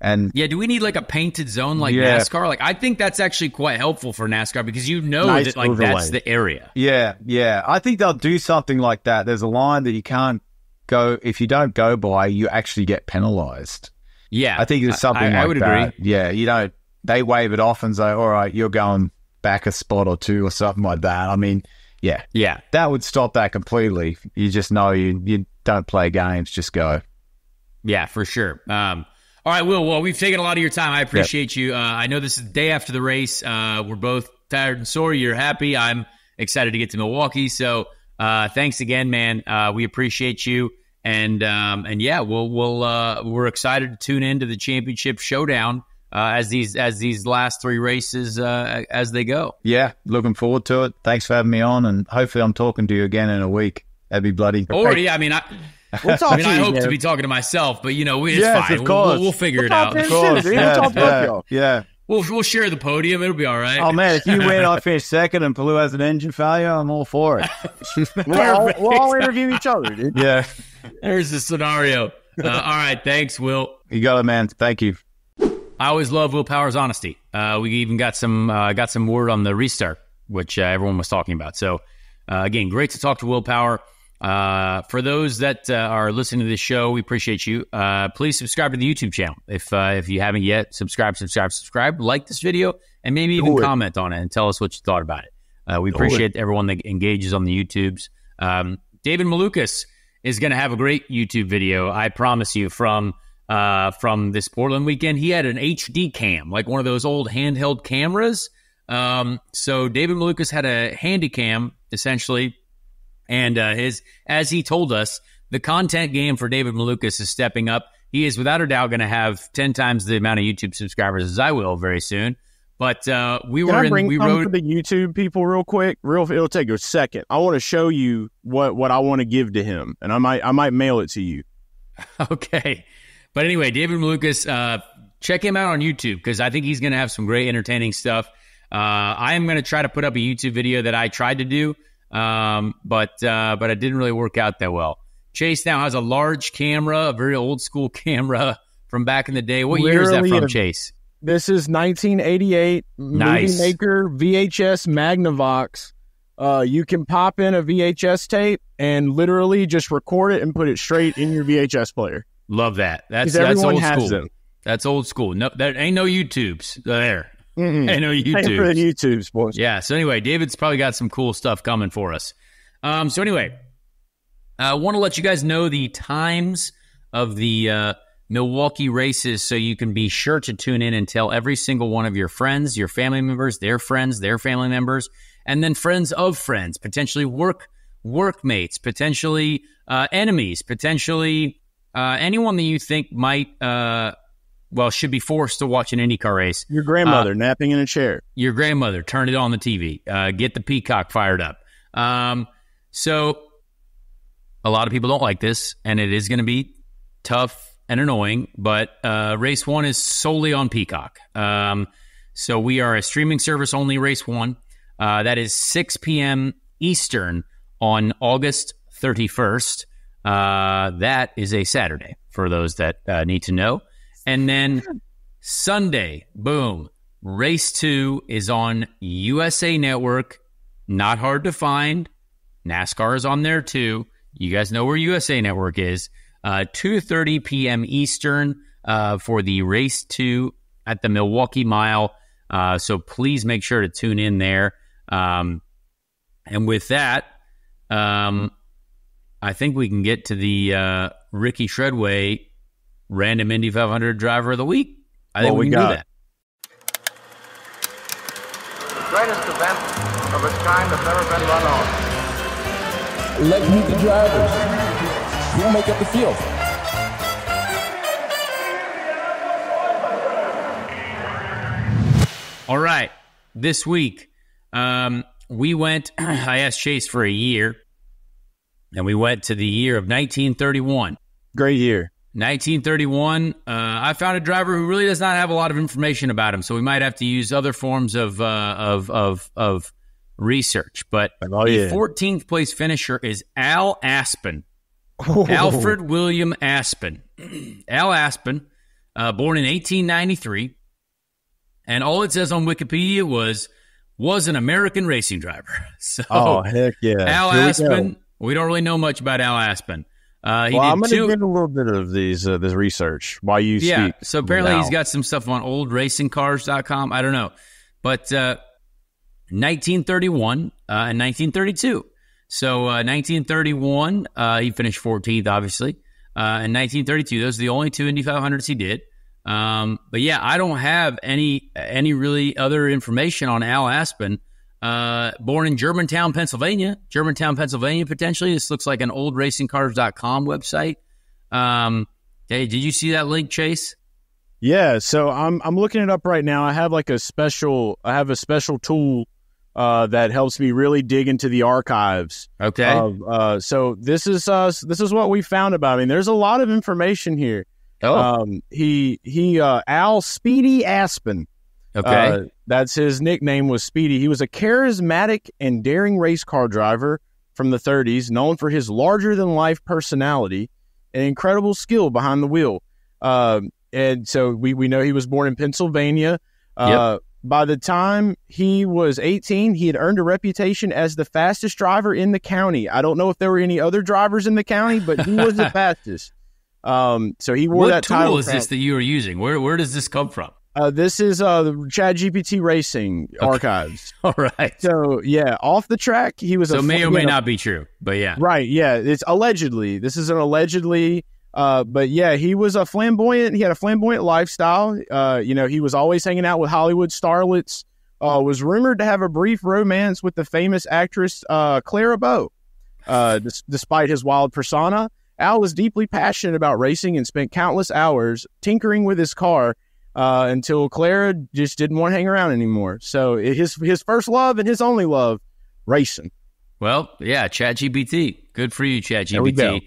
[SPEAKER 3] And
[SPEAKER 1] do we need like a painted zone like NASCAR? Like, I think that's actually quite helpful for NASCAR because that like overlay. That's the area.
[SPEAKER 3] Yeah. I think they'll do something like that. There's a line that you can't go, if you don't go by, you actually get penalized.
[SPEAKER 1] Yeah.
[SPEAKER 3] I think it's something
[SPEAKER 1] I
[SPEAKER 3] like
[SPEAKER 1] would
[SPEAKER 3] that.
[SPEAKER 1] agree.
[SPEAKER 3] Yeah, you don't, they wave it off and say, all right, you're going back a spot or two or something like that. I mean, yeah. That would stop that completely. You just know you don't play games, just go.
[SPEAKER 1] Yeah, for sure. All right, Will. Well, we've taken a lot of your time. I appreciate you. I know this is the day after the race. We're both tired and sore. You're happy. I'm excited to get to Milwaukee. So thanks again, man. We appreciate you. And we're excited to tune into the championship showdown as these last three races as they go.
[SPEAKER 3] Yeah, looking forward to it. Thanks for having me on, and hopefully I'm talking to you again in a week. That'd be bloody.
[SPEAKER 1] We'll talk I hope to be talking to myself, but it's fine.
[SPEAKER 3] Of course.
[SPEAKER 1] We'll figure it out.
[SPEAKER 3] Of course. Yeah.
[SPEAKER 1] We'll share the podium. It'll be all right.
[SPEAKER 3] Oh man, if you win, I finish second, and Palou has an engine failure, I'm all for it.
[SPEAKER 2] we'll all interview each other, dude.
[SPEAKER 3] Yeah.
[SPEAKER 1] There's the scenario. All right, thanks, Will.
[SPEAKER 3] You got it, man. Thank you.
[SPEAKER 1] I always love Will Power's honesty. We even got some word on the restart, which everyone was talking about. So again, great to talk to Will Power. For those that are listening to this show, we appreciate you. Please subscribe to the YouTube channel. If you haven't yet, subscribe, like this video, and maybe even comment on it and tell us what you thought about it. We appreciate everyone that engages on the YouTubes. David Malukas is going to have a great YouTube video, I promise you, from this Portland weekend. He had an HD cam, like one of those old handheld cameras. So David Malukas had a handy cam, essentially. And as he told us, the content game for David Malukas is stepping up. He is without a doubt going to have 10 times the amount of YouTube subscribers as I will very soon. But we
[SPEAKER 2] Can
[SPEAKER 1] were
[SPEAKER 2] I bring
[SPEAKER 1] we
[SPEAKER 2] some
[SPEAKER 1] rode
[SPEAKER 2] for the YouTube people real quick. It'll take a second. I want to show you what I want to give to him, and I might mail it to you.
[SPEAKER 1] Okay. But anyway, David Malukas, check him out on YouTube because I think he's going to have some great entertaining stuff. I am going to try to put up a YouTube video that I tried to do. But it didn't really work out that well. Chase now has a large camera, a very old school camera from back in the day. What year is that from, Chase?
[SPEAKER 2] This is 1988.
[SPEAKER 1] Nice.
[SPEAKER 2] Movie maker VHS Magnavox. You can pop in a VHS tape and literally just record it and put it straight in your VHS player.
[SPEAKER 1] Love that. That's
[SPEAKER 2] everyone
[SPEAKER 1] old
[SPEAKER 2] has
[SPEAKER 1] school.
[SPEAKER 2] them.
[SPEAKER 1] That's old school. No, there ain't no YouTubes there.
[SPEAKER 2] I
[SPEAKER 1] know YouTube.
[SPEAKER 2] For the YouTubes, boys.
[SPEAKER 1] Yeah. So anyway, David's probably got some cool stuff coming for us. So anyway, I want to let you guys know the times of the Milwaukee races, so you can be sure to tune in and tell every single one of your friends, your family members, their friends, their family members, and then friends of friends, potentially workmates, potentially enemies, potentially anyone that you think might. Should be forced to watch an IndyCar race.
[SPEAKER 2] Your grandmother napping in a chair.
[SPEAKER 1] Your grandmother, turn it on the TV. Get the Peacock fired up. So a lot of people don't like this, and it is going to be tough and annoying, but race one is solely on Peacock. So we are a streaming service only race one. That is 6 p.m. Eastern on August 31st. That is a Saturday for those that need to know. And then Sunday, boom, race 2 is on USA Network. Not hard to find. NASCAR is on there too. You guys know where USA Network is. 2:30 p.m. Eastern for the race 2 at the Milwaukee Mile. So please make sure to tune in there. And with that, I think we can get to the Ricky Treadway Random Indy 500 Driver of the Week. I think we can do that.
[SPEAKER 4] The greatest event of its kind has never been run on.
[SPEAKER 5] Let's meet the drivers. Who will make up the field?
[SPEAKER 1] All right. This week, we went, I asked Chase for a year, and we went to the year of 1931.
[SPEAKER 2] Great year.
[SPEAKER 1] 1931. I found a driver who really does not have a lot of information about him, so we might have to use other forms of research. But the 14th place finisher is Al Aspen. Alfred William Aspen. Al Aspen, born in 1893, and all it says on Wikipedia was an American racing driver. So,
[SPEAKER 2] heck yeah.
[SPEAKER 1] Al Aspen, we don't really know much about Al Aspen.
[SPEAKER 2] I'm going to get a little bit of this research while you speak.
[SPEAKER 1] Yeah, so apparently he's got some stuff on oldracingcars.com. I don't know. But 1931 and 1932. So 1931, he finished 14th, obviously. And 1932, those are the only two Indy 500s he did. But yeah, I don't have any really other information on Al Aspen. Born in Germantown, Pennsylvania, potentially. This looks like an oldracingcars.com website. Hey, did you see that link, Chase?
[SPEAKER 2] Yeah. So I'm looking it up right now. I have a special tool, that helps me really dig into the archives.
[SPEAKER 1] Okay.
[SPEAKER 2] So this is what we found about him. There's a lot of information here.
[SPEAKER 1] Oh.
[SPEAKER 2] Al Speedy Aspen.
[SPEAKER 1] Okay.
[SPEAKER 2] That's his nickname was Speedy. He was a charismatic and daring race car driver from the 30s, known for his larger-than-life personality and incredible skill behind the wheel. And so we know he was born in Pennsylvania.
[SPEAKER 1] Yep.
[SPEAKER 2] By the time he was 18, he had earned a reputation as the fastest driver in the county. I don't know if there were any other drivers in the county, but he was the fastest. So he wore that title.
[SPEAKER 1] What tool is this that you are using? Where does this come from?
[SPEAKER 2] This is the ChatGPT Racing archives.
[SPEAKER 1] All right.
[SPEAKER 2] So yeah, off the track, he was.
[SPEAKER 1] So may or may not be true, but yeah.
[SPEAKER 2] Right. Yeah. It's allegedly. This is an allegedly. But yeah, he was a flamboyant. He had a flamboyant lifestyle. He was always hanging out with Hollywood starlets. Was rumored to have a brief romance with the famous actress Clara Bow. Despite his wild persona, Al was deeply passionate about racing and spent countless hours tinkering with his car. Until Clara just didn't want to hang around anymore. So his first love and his only love, racing.
[SPEAKER 1] Well, yeah, ChatGPT. Good for you, ChatGPT.
[SPEAKER 2] There we go.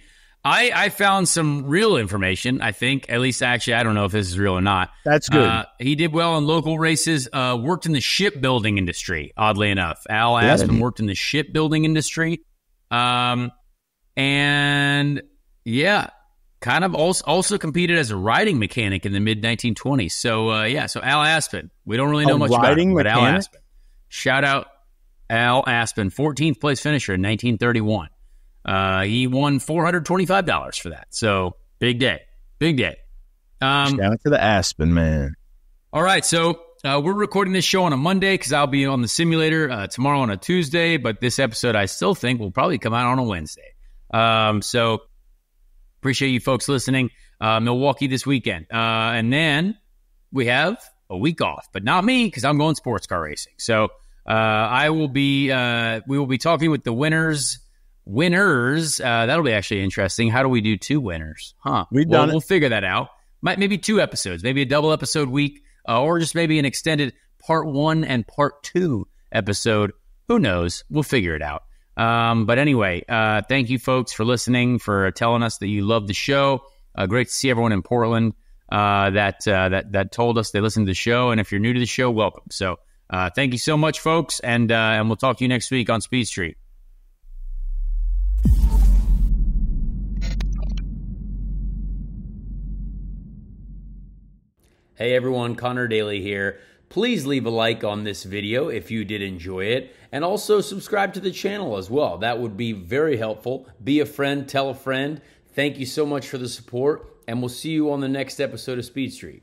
[SPEAKER 1] I found some real information, I think. At least, actually, I don't know if this is real or not.
[SPEAKER 2] That's good.
[SPEAKER 1] He did well in local races, worked in the shipbuilding industry, oddly enough. Al Aspen worked in the shipbuilding industry. And, yeah, kind of also competed as a riding mechanic in the mid-1920s. So, so Al Aspen. We don't really know much about him, but Al Aspen. Shout out Al Aspen, 14th place finisher in 1931. He won $425 for that. So, big day.
[SPEAKER 2] Shout out to the Aspen, man.
[SPEAKER 1] All right, so we're recording this show on a Monday because I'll be on the simulator tomorrow on a Tuesday, but this episode I still think will probably come out on a Wednesday. So, appreciate you folks listening. Milwaukee this weekend. And then we have a week off, but not me because I'm going sports car racing. So we will be talking with the winners. That'll be actually interesting. How do we do two winners? We'll figure that out. Maybe two episodes, maybe a double episode week, or just maybe an extended part 1 and part 2 episode. Who knows? We'll figure it out. But anyway, thank you folks for listening, for telling us that you love the show. Great to see everyone in Portland that told us they listened to the show. And if you're new to the show, welcome. So thank you so much, folks, and we'll talk to you next week on Speed Street. Hey everyone, Connor Daly here. Please leave a like on this video if you did enjoy it, and also subscribe to the channel as well. That would be very helpful. Be a friend, tell a friend. Thank you so much for the support, and we'll see you on the next episode of Speed Street.